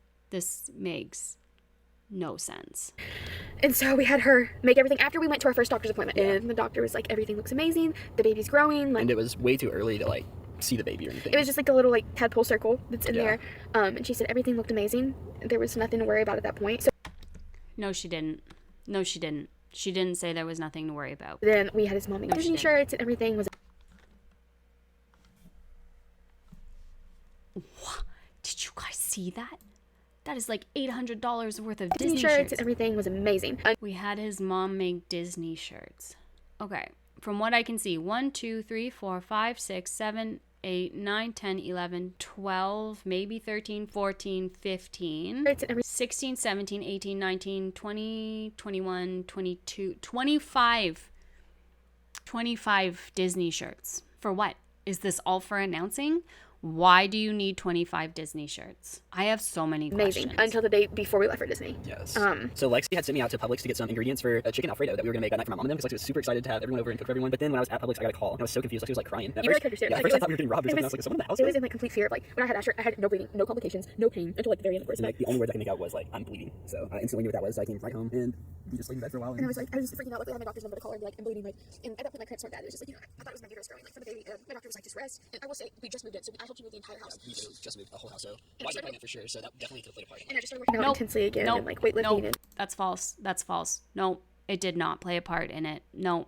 And so we had her make everything after we went to our first doctor's appointment. And the doctor was like, everything looks amazing. The baby's growing. Like, And it was way too early to like see the baby or anything. it was just like a little like tadpole circle that's in Yeah. there. And she said everything looked amazing. There was nothing to worry about at that point. So No, she didn't. No, she didn't. She didn't say there was nothing to worry about. Then we had his mom make No, she Disney didn't. shirts and everything was Did you guys see that? That is like $800 worth of Disney shirts and everything was amazing. We had his mom make Disney shirts. Okay. From what I can see, 1, 2, 3, 4, 5, 6, 7, 8, 9, 10, 11, 12, maybe 13, 14, 15, 16, 17, 18, 19, 20, 21, 22, 25 Disney shirts. For what? Is this all for announcing? Why do you need 25 Disney shirts? I have so many amazing questions. until the day before we left for Disney. Yes. So Lexi had sent me out to Publix to get some ingredients for a chicken Alfredo that we were going to make that night for my mom and them, because Lexi was super excited to have everyone over and cook for everyone. But then when I was at Publix, I got a call and I was so confused. Lexi was like crying. You really could understand. Yeah, at first I thought we were getting robbed or something. I was like, is someone in the house? It was in like complete fear of like when I had Asher, I had no bleeding, no complications, no pain until like the very end of the course. And like the only words I could make out was like, I'm bleeding. So I instantly knew what that was. So I came right home and we just laid in bed for a while. And I was just freaking out. Like I had my doctor's number to call her and be like, I'm bleeding. Like, and at that point my cramps weren't bad. It was just like, I thought it was my uterus growing. Like for the baby, my doctor was like, just rest. And I will say we just moved in, so I helped you move the entire house. We just moved a whole house, so why get pregnant for sure. So that definitely could have played a part. And I just started working out intensely again and like weightlifting. And That's false. That's false. No, it did not play a part in it. No,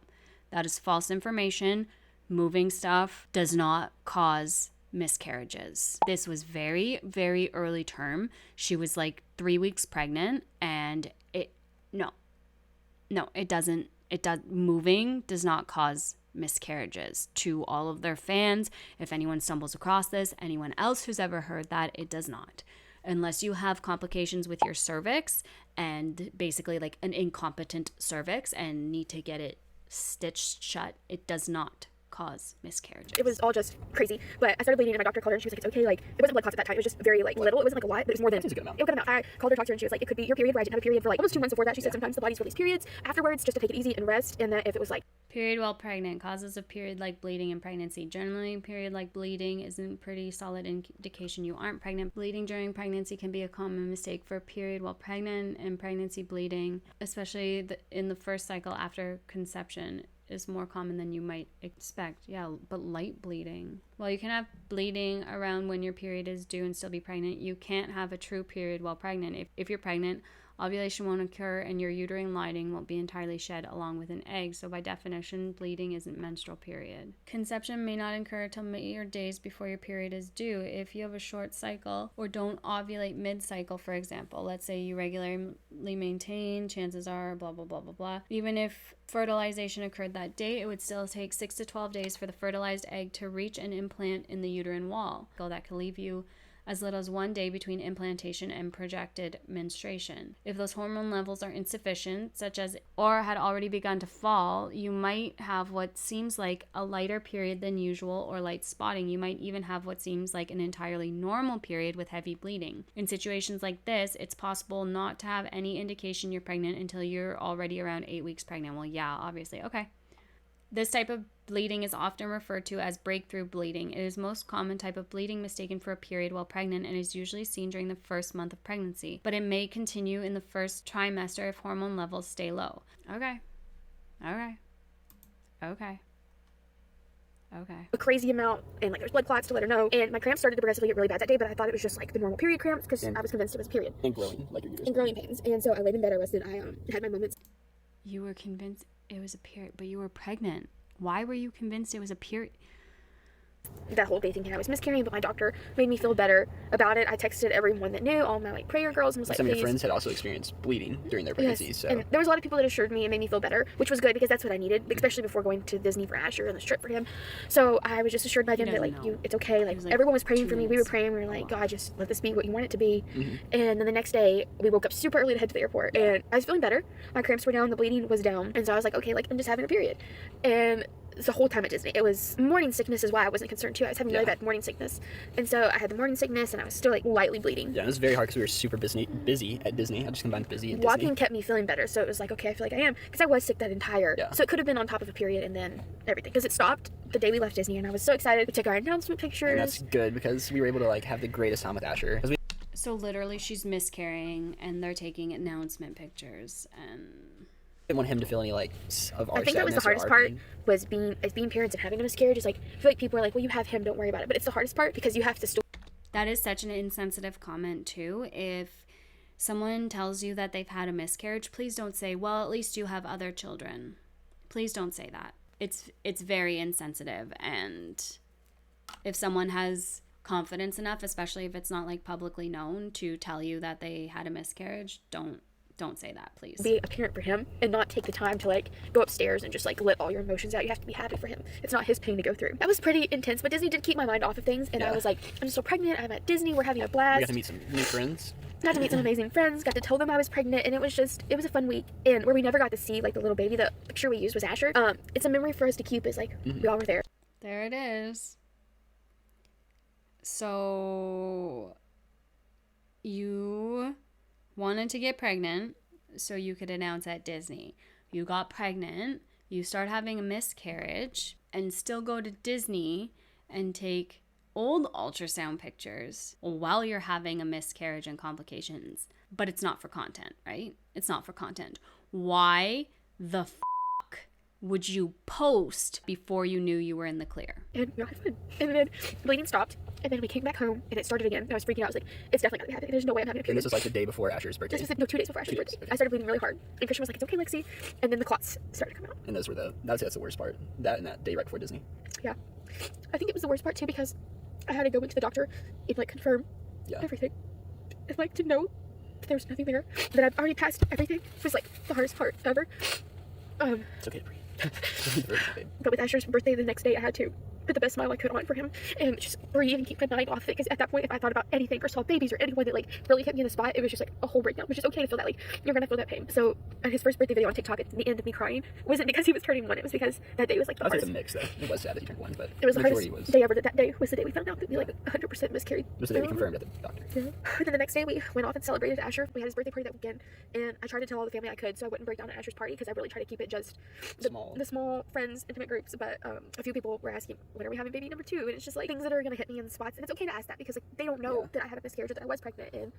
that is false information. Moving stuff does not cause miscarriages. This was very, very early term. She was like 3 weeks pregnant, and it doesn't. Moving does not cause miscarriages. To all of their fans, if anyone stumbles across this, anyone else who's ever heard that, it does not. Unless you have complications with your cervix and basically like an incompetent cervix and need to get it stitched shut, it does not cause miscarriages. it was all just crazy. But I started bleeding and my doctor called her and she was like, it's okay. Like it wasn't blood clots at that time. It was just very like little. It wasn't like a lot, but it was more than Seems a good amount. It was a good amount. I called her, talked to her, and she was like, it could be your period, where I didn't have a period for like almost 2 months before that. She said sometimes the body's release periods afterwards just to take it easy and rest, and that if it was like Period while pregnant. Causes of period-like bleeding in pregnancy. Generally, period-like bleeding isn't a pretty solid indication you aren't pregnant. Bleeding during pregnancy can be a common mistake for period while pregnant, and pregnancy bleeding, especially in the first cycle after conception, is more common than you might expect. Yeah, but light bleeding. While you can have bleeding around when your period is due and still be pregnant, you can't have a true period while pregnant. If you're pregnant, ovulation won't occur and your uterine lining won't be entirely shed along with an egg, so by definition, bleeding isn't menstrual period. Conception may not occur until mere days before your period is due. If you have a short cycle or don't ovulate mid-cycle, for example, let's say you regularly maintain, chances are blah, blah, blah, blah, blah. Even if fertilization occurred that day, it would still take 6 to 12 days for the fertilized egg to reach an implant in the uterine wall. That could leave you as little as 1 day between implantation and projected menstruation. If those hormone levels are insufficient, such as or had already begun to fall, you might have what seems like a lighter period than usual or light spotting. You might even have what seems like an entirely normal period with heavy bleeding. In situations like this, it's possible not to have any indication you're pregnant until you're already around 8 weeks pregnant. Well, yeah, obviously. Okay. This type of bleeding is often referred to as breakthrough bleeding. It is most common type of bleeding mistaken for a period while pregnant and is usually seen during the first month of pregnancy, but it may continue in the first trimester if hormone levels stay low. Okay. a crazy amount, and like there's blood clots to let her know. And my cramps started to progressively get really bad that day, but I thought it was just like the normal period cramps because I was convinced it was a period. And growing, like your uterus. And growing pains. And so I laid in bed, I rested, I had my moments. You were convinced it was a period, but you were pregnant. Why were you convinced it was a period? That whole day thinking I was miscarrying, but my doctor made me feel better about it. I texted everyone that knew, all my like prayer girls, and was like, Some of your please. friends had also experienced bleeding during their pregnancies, so And there was a lot of people that assured me and made me feel better, which was good because that's what I needed, especially before going to Disney for Asher and the trip for him. So I was just assured by them that like it's okay. Like everyone was praying for me. We were praying. We were like, God, just let this be what you want it to be. And then the next day we woke up super early to head to the airport, and I was feeling better. My cramps were down, the bleeding was down, and so I was like, okay, like I'm just having a period. And the whole time at Disney, it was morning sickness is why I wasn't concerned too. I was having really bad morning sickness, and so I had the morning sickness, and I was still like lightly bleeding. Yeah, it was very hard because we were super busy at Disney. I just combined busy and Walking Disney. kept me feeling better, so it was like, okay, I feel like I am, because I was sick that entire. Yeah. So it could have been on top of a period and then everything, because it stopped the day we left Disney, and I was so excited. We took our announcement pictures. And that's good because we were able to like have the greatest time with Asher. So literally she's miscarrying and they're taking announcement pictures, and I didn't want him to feel any like of our I think that was the sadness or hardest our part, pain. was being parents and having a miscarriage. Is like, I feel like people are like, well, you have him, don't worry about it, but it's the hardest part because you have to still. that is such an insensitive comment too. If someone tells you that they've had a miscarriage, please don't say, well, at least you have other children. Please don't say that. It's very insensitive. And if someone has confidence enough, especially if it's not like publicly known, to tell you that they had a miscarriage, don't say that, please. Be a parent for him and not take the time to like go upstairs and just like let all your emotions out. You have to be happy for him. It's not his pain to go through. That was pretty intense, but Disney did keep my mind off of things. And I was like, I'm still pregnant. I'm at Disney. We're having a blast. You got to meet some new friends. Got to meet some amazing friends. Got to tell them I was pregnant, and it was a fun week. And where we never got to see like the little baby, the picture we used was Asher. It's a memory for us to keep. Is like we all were there. There it is. So you wanted to get pregnant so you could announce at Disney. You got pregnant, you start having a miscarriage, and still go to Disney and take old ultrasound pictures while you're having a miscarriage and complications. But it's not for content, right? It's not for content. Why the fuck would you post before you knew you were in the clear? And we all had fun. And then bleeding stopped. And then we came back home and it started again. And I was freaking out. I was like, it's definitely not gonna happen. There's no way I'm having a period. And this was like the day before Asher's birthday. This was like, no, 2 days before Asher's 2 days, birthday. okay. I started bleeding really hard. And Christian was like, it's okay, Lexi. And then the clots started to come out. And those were that's the worst part. That and that day right before Disney. Yeah. I think it was the worst part too because I had to go into the doctor and like confirm everything. And like to know that there was nothing there. That I've already passed everything was like the hardest part ever. It's okay to breathe. But with Asher's birthday the next day, I had to put the best smile I could on for him and just breathe and keep my mind off of it, because at that point, if I thought about anything or saw babies or anyone that like really hit me in the spot, it was just like a whole breakdown, which is okay to feel that, like you're gonna feel that pain. So at his first birthday video on TikTok, at the end of me crying wasn't because he was turning 1, it was because that day was like the I think hardest. it's a mix though. It was sad that he turned 1, but It was the majority hardest was day ever. That day was the day we found out that we like 100% miscarried. it was the day we confirmed at the doctor. Yeah. And then the next day we went off and celebrated Asher. We had his birthday party that weekend, and I tried to tell all the family I could so I wouldn't break down at Asher's party, because I really try to keep it just the small friends, intimate groups. But a few people were asking, when are we having baby number 2? And it's just like things that are gonna hit me in the spots, and it's okay to ask that because like they don't know that I had a miscarriage or that I was pregnant. And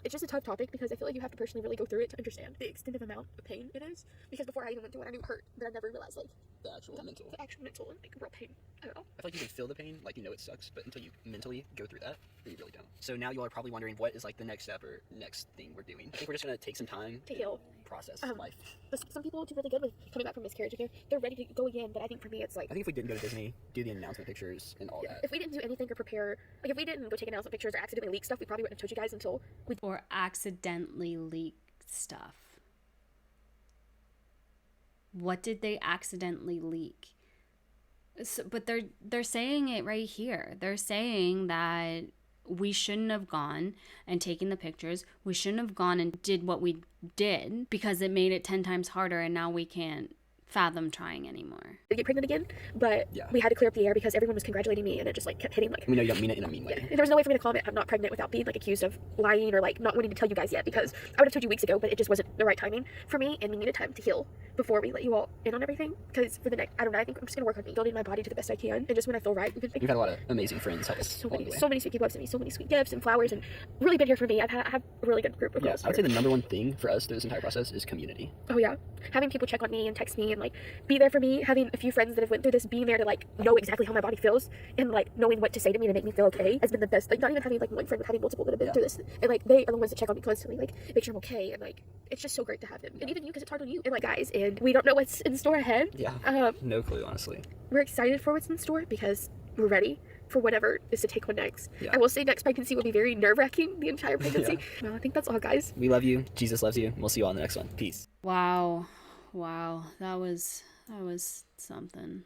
it's just a tough topic because I feel like you have to personally really go through it to understand the extent of amount of pain it is. Because before I even went through it, I knew it hurt, but I never realized like The actual mental and like real pain at all. I feel like you can feel the pain, like you know it sucks, but until you mentally go through that, you really don't. So now you all are probably wondering what is like the next step or next thing we're doing. I think we're just gonna take some time To heal. process life. But some people do really good with coming back from miscarriage. They're ready to go again, but I think for me it's like, I think if we didn't go to Disney, do the announcement pictures and all that. if we didn't do anything or prepare, like if we didn't go take announcement pictures or accidentally leak stuff, we probably wouldn't have told you guys until we Or accidentally leak stuff. What did they accidentally leak? So, but they're saying it right here. They're saying that we shouldn't have gone and taken the pictures. We shouldn't have gone and did what we did because it made it 10 times harder, and now we can't fathom trying anymore. get pregnant again. But we had to clear up the air because everyone was congratulating me, and it just like kept hitting like. We know you don't mean it in a mean way. And there was no way for me to comment I'm not pregnant without being like accused of lying or like not wanting to tell you guys yet, because I would have told you weeks ago, but it just wasn't the right timing for me, and we needed time to heal before we let you all in on everything. Because for the next, I don't know, I think I'm just gonna work on building my body to the best I can, and just when I feel right, we've You've had a lot of amazing friends help us so along the way. many sweet people have sent me so many sweet gifts and flowers, and really been here for me. I have a really good group of girls. I would say the number one thing for us through this entire process is community. Oh yeah, having people check on me and text me and like be there for me, having a few friends that have went through this, being there to like know exactly how my body feels and like knowing what to say to me to make me feel okay has been the best. Like not even having like one friend, but having multiple that have been through this, and like they are the ones that check on me constantly, like make sure I'm okay, and like it's just so great to have them, and even you, because it's hard on you, and like guys, and we don't know what's in store ahead. No clue, honestly. We're excited for what's in store because we're ready for whatever is to take on next. I will say next pregnancy will be very nerve-wracking, the entire pregnancy. Well, I think that's all, guys. We love you. Jesus loves you. We'll see you all in the next one. Peace. Wow, that was something.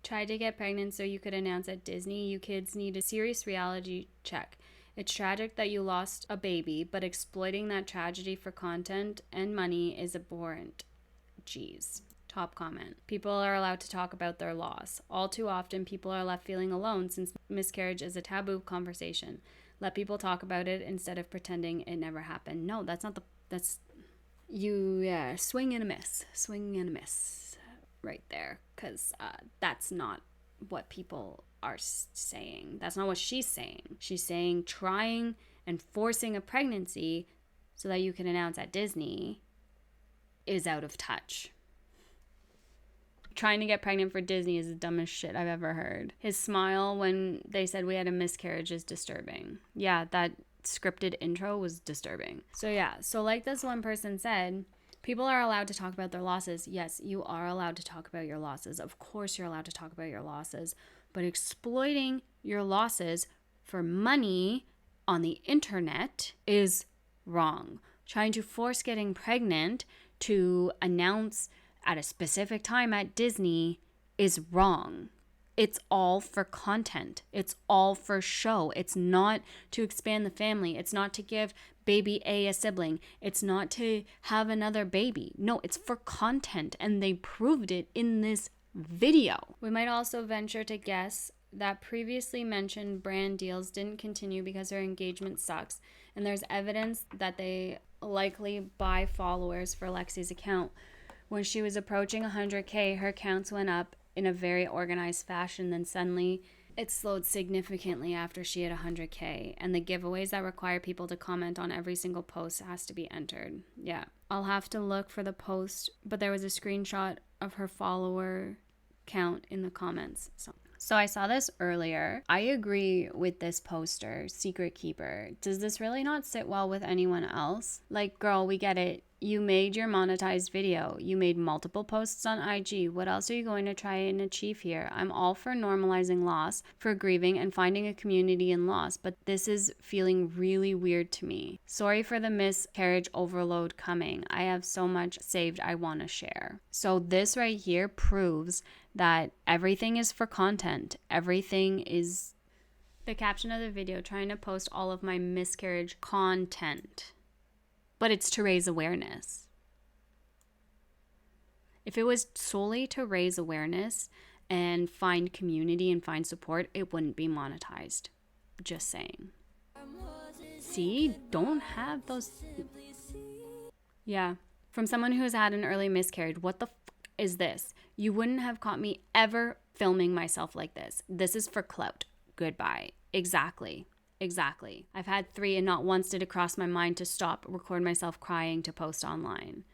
Tried to get pregnant so you could announce at Disney. You kids need a serious reality check. It's tragic that you lost a baby, but exploiting that tragedy for content and money is abhorrent. Jeez. Top comment. People are allowed to talk about their loss. All too often, people are left feeling alone since miscarriage is a taboo conversation. Let people talk about it instead of pretending it never happened. No, that's not swing and a miss. Swing and a miss right there, because that's not what people are saying. That's not what she's saying. She's saying trying and forcing a pregnancy so that you can announce at Disney is out of touch. Trying to get pregnant for Disney is the dumbest shit I've ever heard. His smile when they said we had a miscarriage is disturbing. Yeah, that scripted intro was disturbing. So yeah, so like this one person said, people are allowed to talk about their losses. Yes, you are allowed to talk about your losses. Of course you're allowed to talk about your losses, but exploiting your losses for money on the internet is wrong. Trying to force getting pregnant to announce at a specific time at Disney is wrong. It's all for content. It's all for show. It's not to expand the family. It's not to give baby A a sibling. It's not to have another baby. No, it's for content, and they proved it in this video. We might also venture to guess that previously mentioned brand deals didn't continue because her engagement sucks, and there's evidence that they likely buy followers for Lexi's account. When she was approaching 100K, her counts went up in a very organized fashion, then suddenly it slowed significantly after she hit 100K, and the giveaways that require people to comment on every single post has to be entered. Yeah, I'll have to look for the post, but there was a screenshot of her follower count in the comments. So I saw this earlier. I agree with this poster, Secret Keeper. Does this really not sit well with anyone else? Like, girl, we get it. You made your monetized video. You made multiple posts on IG. What else are you going to try and achieve here? I'm all for normalizing loss, for grieving and finding a community in loss, but this is feeling really weird to me. Sorry for the miscarriage overload coming. I have so much saved I want to share. So this right here proves that everything is for content. Everything is the caption of the video, trying to post all of my miscarriage content. But it's to raise awareness. If it was solely to raise awareness and find community and find support, it wouldn't be monetized. Just saying. See, don't have those. Yeah. From someone who has had an early miscarriage, what the is this? You wouldn't have caught me ever filming myself like this. This is for clout. Goodbye. Exactly. I've had 3 and not once did it cross my mind to stop, record myself crying to post online.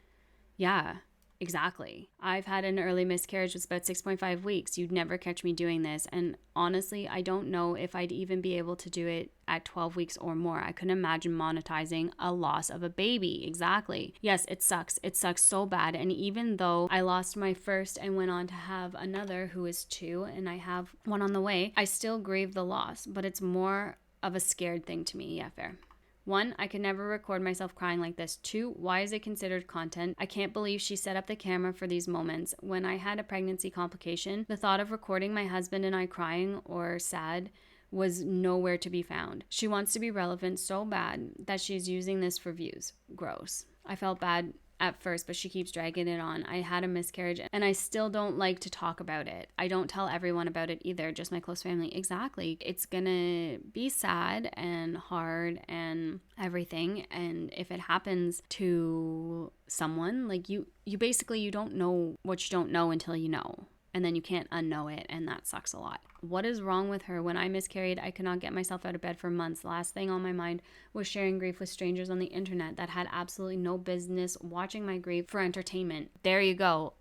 Yeah, exactly. I've had an early miscarriage. It's about 6.5 weeks. You'd never catch me doing this. And honestly, I don't know if I'd even be able to do it at 12 weeks or more. I couldn't imagine monetizing a loss of a baby. Exactly. Yes, it sucks. It sucks so bad. And even though I lost my first and went on to have another who is 2, and I have one on the way, I still grieve the loss, but it's more of a scared thing to me. Yeah, fair. 1, I could never record myself crying like this. 2, why is it considered content? I can't believe she set up the camera for these moments. When I had a pregnancy complication, the thought of recording my husband and I crying or sad was nowhere to be found. She wants to be relevant so bad that she's using this for views. Gross. I felt bad at first, but she keeps dragging it on. I had a miscarriage and I still don't like to talk about it. I don't tell everyone about it either, just my close family. Exactly. It's gonna be sad and hard and everything. And if it happens to someone, like you basically, you don't know what you don't know until you know. And then you can't unknow it, and that sucks a lot. What is wrong with her? When I miscarried, I could not get myself out of bed for months. The last thing on my mind was sharing grief with strangers on the internet that had absolutely no business watching my grief for entertainment. There you go.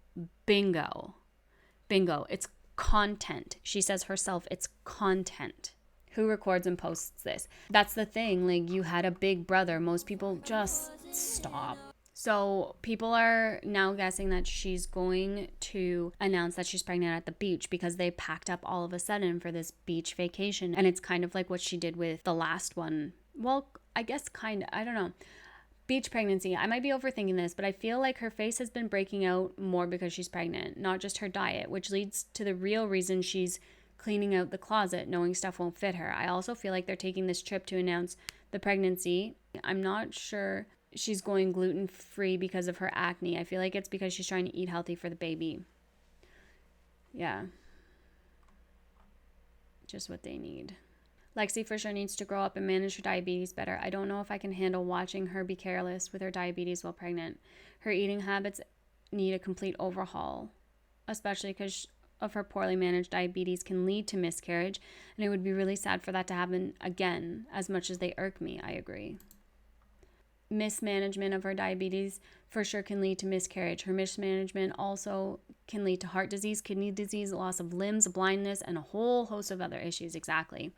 Bingo. It's content. She says herself, it's content. Who records and posts this? That's the thing. Like, you had a big brother. Most people just stop. So people are now guessing that she's going to announce that she's pregnant at the beach because they packed up all of a sudden for this beach vacation. And it's kind of like what she did with the last one. Well, I guess kind of, I don't know. Beach pregnancy. I might be overthinking this, but I feel like her face has been breaking out more because she's pregnant, not just her diet, which leads to the real reason she's cleaning out the closet, knowing stuff won't fit her. I also feel like they're taking this trip to announce the pregnancy. I'm not sure she's going gluten-free because of her acne. I feel like it's because she's trying to eat healthy for the baby. Yeah. Just what they need. Lexi for sure needs to grow up and manage her diabetes better. I don't know if I can handle watching her be careless with her diabetes while pregnant. Her eating habits need a complete overhaul, especially because of her poorly managed diabetes can lead to miscarriage, and it would be really sad for that to happen again, as much as they irk me. I agree. Mismanagement of her diabetes for sure can lead to miscarriage. Her mismanagement also can lead to heart disease, kidney disease, loss of limbs, blindness, and a whole host of other issues. Exactly.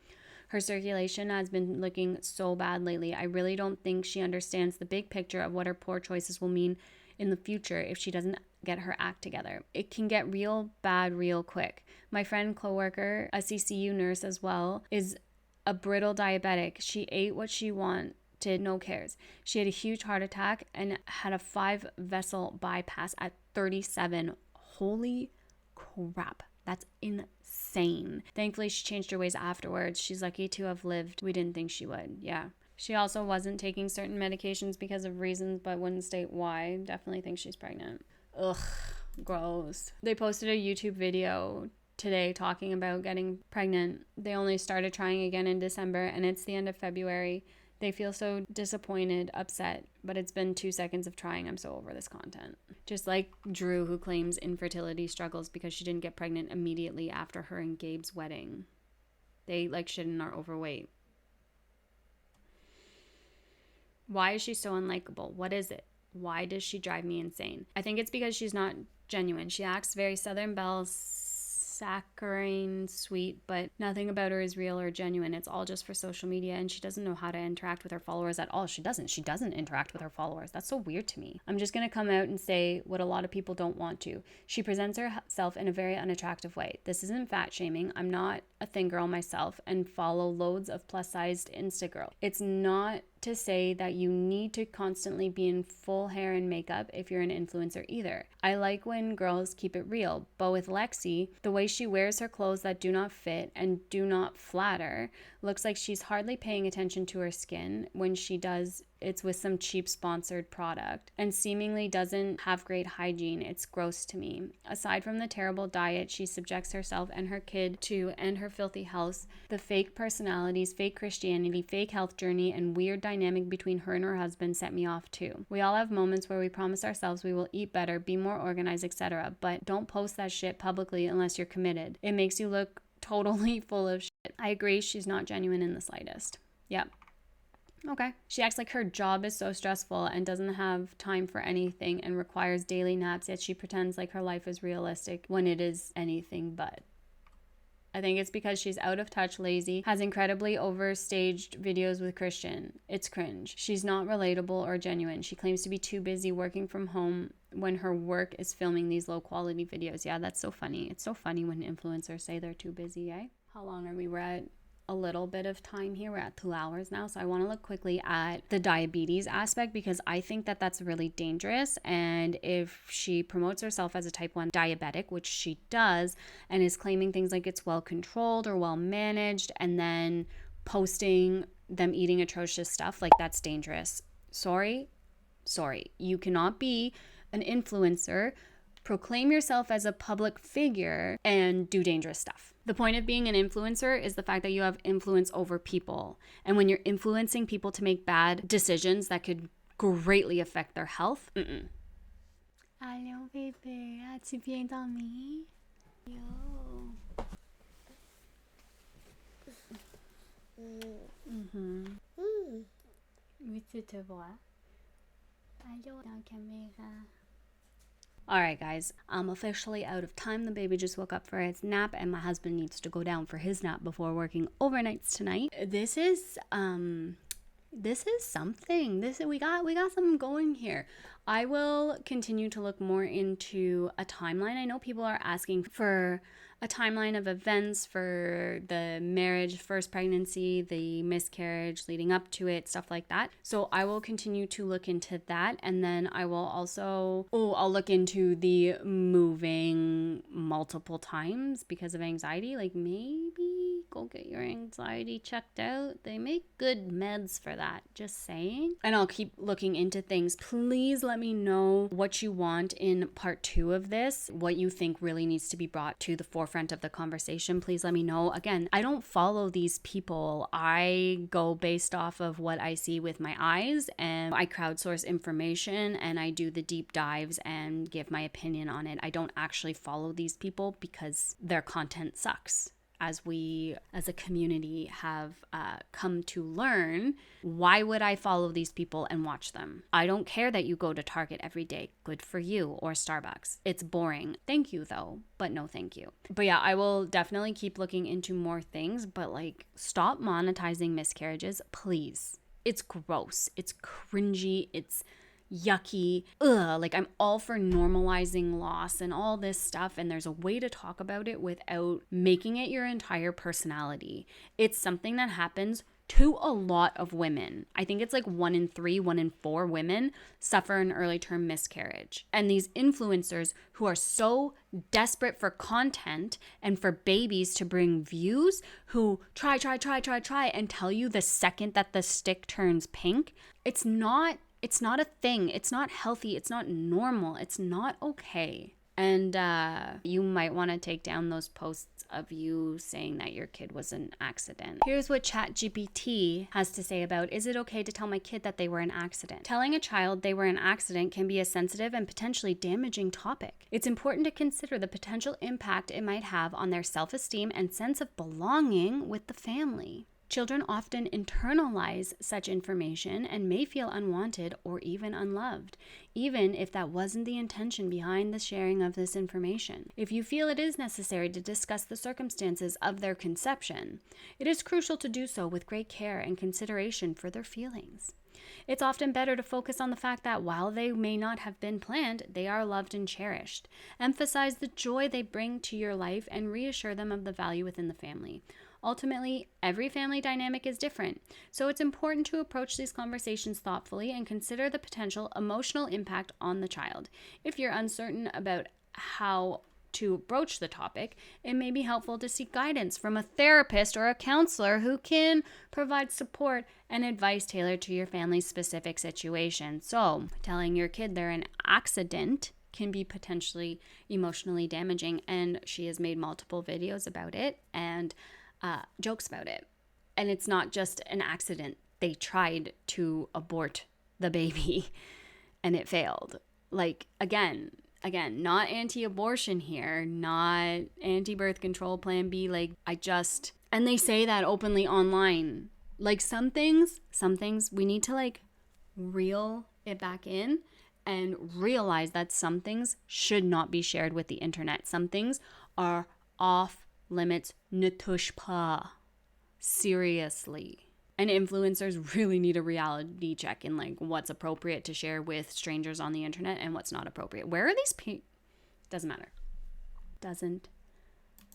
Her circulation has been looking so bad lately. I really don't think she understands the big picture of what her poor choices will mean in the future if she doesn't get her act together. It can get real bad real quick. My friend coworker, a CCU nurse as well, is a brittle diabetic. She ate what she wanted, no cares. She had a huge heart attack and had a 5-vessel bypass at 37. Holy crap. That's insane. Thankfully, she changed her ways afterwards. She's lucky to have lived. We didn't think she would. Yeah. She also wasn't taking certain medications because of reasons, but wouldn't state why. Definitely think she's pregnant. Ugh, gross. They posted a YouTube video today talking about getting pregnant. They only started trying again in December, and it's the end of February. They feel so disappointed, upset, but it's been 2 seconds of trying. I'm so over this content. Just like Drew, who claims infertility struggles because she didn't get pregnant immediately after her and Gabe's wedding. They like shit and are overweight. Why is she so unlikable? What is it? Why does she drive me insane? I think it's because she's not genuine. She acts very Southern Belle, saccharine, sweet, but nothing about her is real or genuine. It's all just for social media, and she doesn't know how to interact with her followers at all. She doesn't interact with her followers. That's so weird to me. I'm just going to come out and say what a lot of people don't want to. She presents herself in a very unattractive way. This isn't fat shaming. I'm not a thin girl myself and follow loads of plus-sized Insta girls. It's not to say that you need to constantly be in full hair and makeup if you're an influencer either. I like when girls keep it real, but with Lexi, the way she wears her clothes that do not fit and do not flatter looks like she's hardly paying attention to her skin. When she does, it's with some cheap sponsored product and seemingly doesn't have great hygiene. It's gross to me. Aside from the terrible diet she subjects herself and her kid to and her filthy house, the fake personalities, fake Christianity, fake health journey, and weird dynamic between her and her husband set me off too. We all have moments where we promise ourselves we will eat better, be more organized, etc., but don't post that shit publicly unless you're committed. It makes you look totally full of shit. I agree, she's not genuine in the slightest. Yep. Okay. She acts like her job is so stressful and doesn't have time for anything and requires daily naps, yet she pretends like her life is realistic when it is anything but. I think it's because she's out of touch, lazy, has incredibly overstaged videos with Christian. It's cringe. She's not relatable or genuine. She claims to be too busy working from home when her work is filming these low quality videos. Yeah, that's so funny. It's so funny when influencers say they're too busy, eh? How long are we? We're at a little bit of time here. We're at 2 hours now. So I want to look quickly at the diabetes aspect because I think that that's really dangerous. And if she promotes herself as a type 1 diabetic, which she does, and is claiming things like it's well controlled or well managed, and then posting them eating atrocious stuff, like that's dangerous. Sorry. You cannot be an influencer, proclaim yourself as a public figure, and do dangerous stuff. The point of being an influencer is the fact that you have influence over people. And when you're influencing people to make bad decisions that could greatly affect their health, Allô bébé, as-tu bien dormi? Yo. Oui, tu te vois. Allô dans la caméra. All right, guys, I'm officially out of time. The baby just woke up for its nap, and my husband needs to go down for his nap before working overnights tonight. This is something. We got something going here. I will continue to look more into a timeline. I know people are asking for a timeline of events for the marriage, first pregnancy, the miscarriage, leading up to it, stuff like that. So I will continue to look into that. And then I will also, I'll look into the moving multiple times because of anxiety. Like maybe go get your anxiety checked out. They make good meds for that, just saying. And I'll keep looking into things. Please let me know what you want in part 2 of this, what you think really needs to be brought to the forefront of the conversation. Please let me know. Again, I don't follow these people. I go based off of what I see with my eyes, and I crowdsource information and I do the deep dives and give my opinion on it. I don't actually follow these people because their content sucks. as we as a community have come to learn, why would I follow these people and watch them? I don't care that you go to Target every day. Good for you. Or Starbucks. It's boring. Thank you though, but no thank you. But yeah, I will definitely keep looking into more things, but like, stop monetizing miscarriages, please. It's gross. It's cringy. It's yucky. Ugh, like, I'm all for normalizing loss and all this stuff, and there's a way to talk about it without making it your entire personality. It's something that happens to a lot of women. I think it's like 1 in 3, 1 in 4 women suffer an early term miscarriage. And these influencers who are so desperate for content and for babies to bring views, who try and tell you the second that the stick turns pink, it's not a thing. It's not healthy. It's not normal. It's not okay. And you might want to take down those posts of you saying that your kid was an accident. Here's what ChatGPT has to say about, is it okay to tell my kid that they were an accident? Telling a child they were an accident can be a sensitive and potentially damaging topic. It's important to consider the potential impact it might have on their self-esteem and sense of belonging with the family. Children often internalize such information and may feel unwanted or even unloved, even if that wasn't the intention behind the sharing of this information. If you feel it is necessary to discuss the circumstances of their conception, it is crucial to do so with great care and consideration for their feelings. It's often better to focus on the fact that while they may not have been planned, they are loved and cherished. Emphasize the joy they bring to your life and reassure them of the value within the family. Ultimately, every family dynamic is different, so it's important to approach these conversations thoughtfully and consider the potential emotional impact on the child. If you're uncertain about how to broach the topic, it may be helpful to seek guidance from a therapist or a counselor who can provide support and advice tailored to your family's specific situation. So, telling your kid they're an accident can be potentially emotionally damaging, and she has made multiple videos about it and jokes about it. And it's not just an accident. They tried to abort the baby and it failed. Like, again, not anti-abortion here, not anti-birth control plan B. Like, and they say that openly online. Like, some things we need to like reel it back in and realize that some things should not be shared with the internet. Some things are off limits. Ne touche pas. Seriously. And influencers really need a reality check in like what's appropriate to share with strangers on the internet and what's not appropriate. Where are these people? Doesn't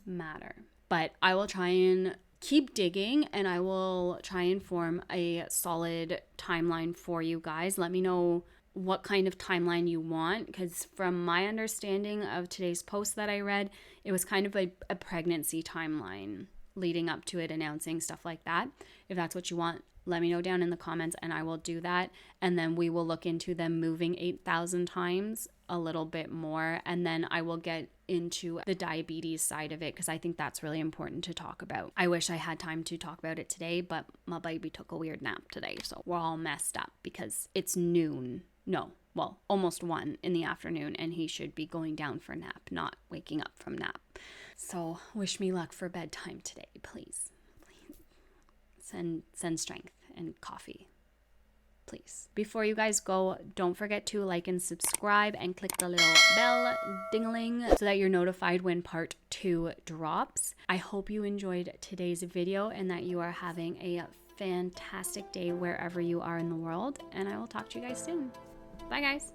matter. But I will try and keep digging, and I will try and form a solid timeline for you guys. Let me know what kind of timeline you want, because from my understanding of today's post that I read, it was kind of a pregnancy timeline leading up to it, announcing stuff like that. If that's what you want, let me know down in the comments and I will do that. And then we will look into them moving 8,000 times a little bit more. And then I will get into the diabetes side of it, because I think that's really important to talk about. I wish I had time to talk about it today, but my baby took a weird nap today. So we're all messed up because it's noon. No, well, almost 1 in the afternoon, and he should be going down for a nap, not waking up from nap. So wish me luck for bedtime today, please. Send strength and coffee, please. Before you guys go, don't forget to like and subscribe and click the little bell ding-a-ling so that you're notified when part 2 drops. I hope you enjoyed today's video and that you are having a fantastic day wherever you are in the world, and I will talk to you guys soon. Bye, guys.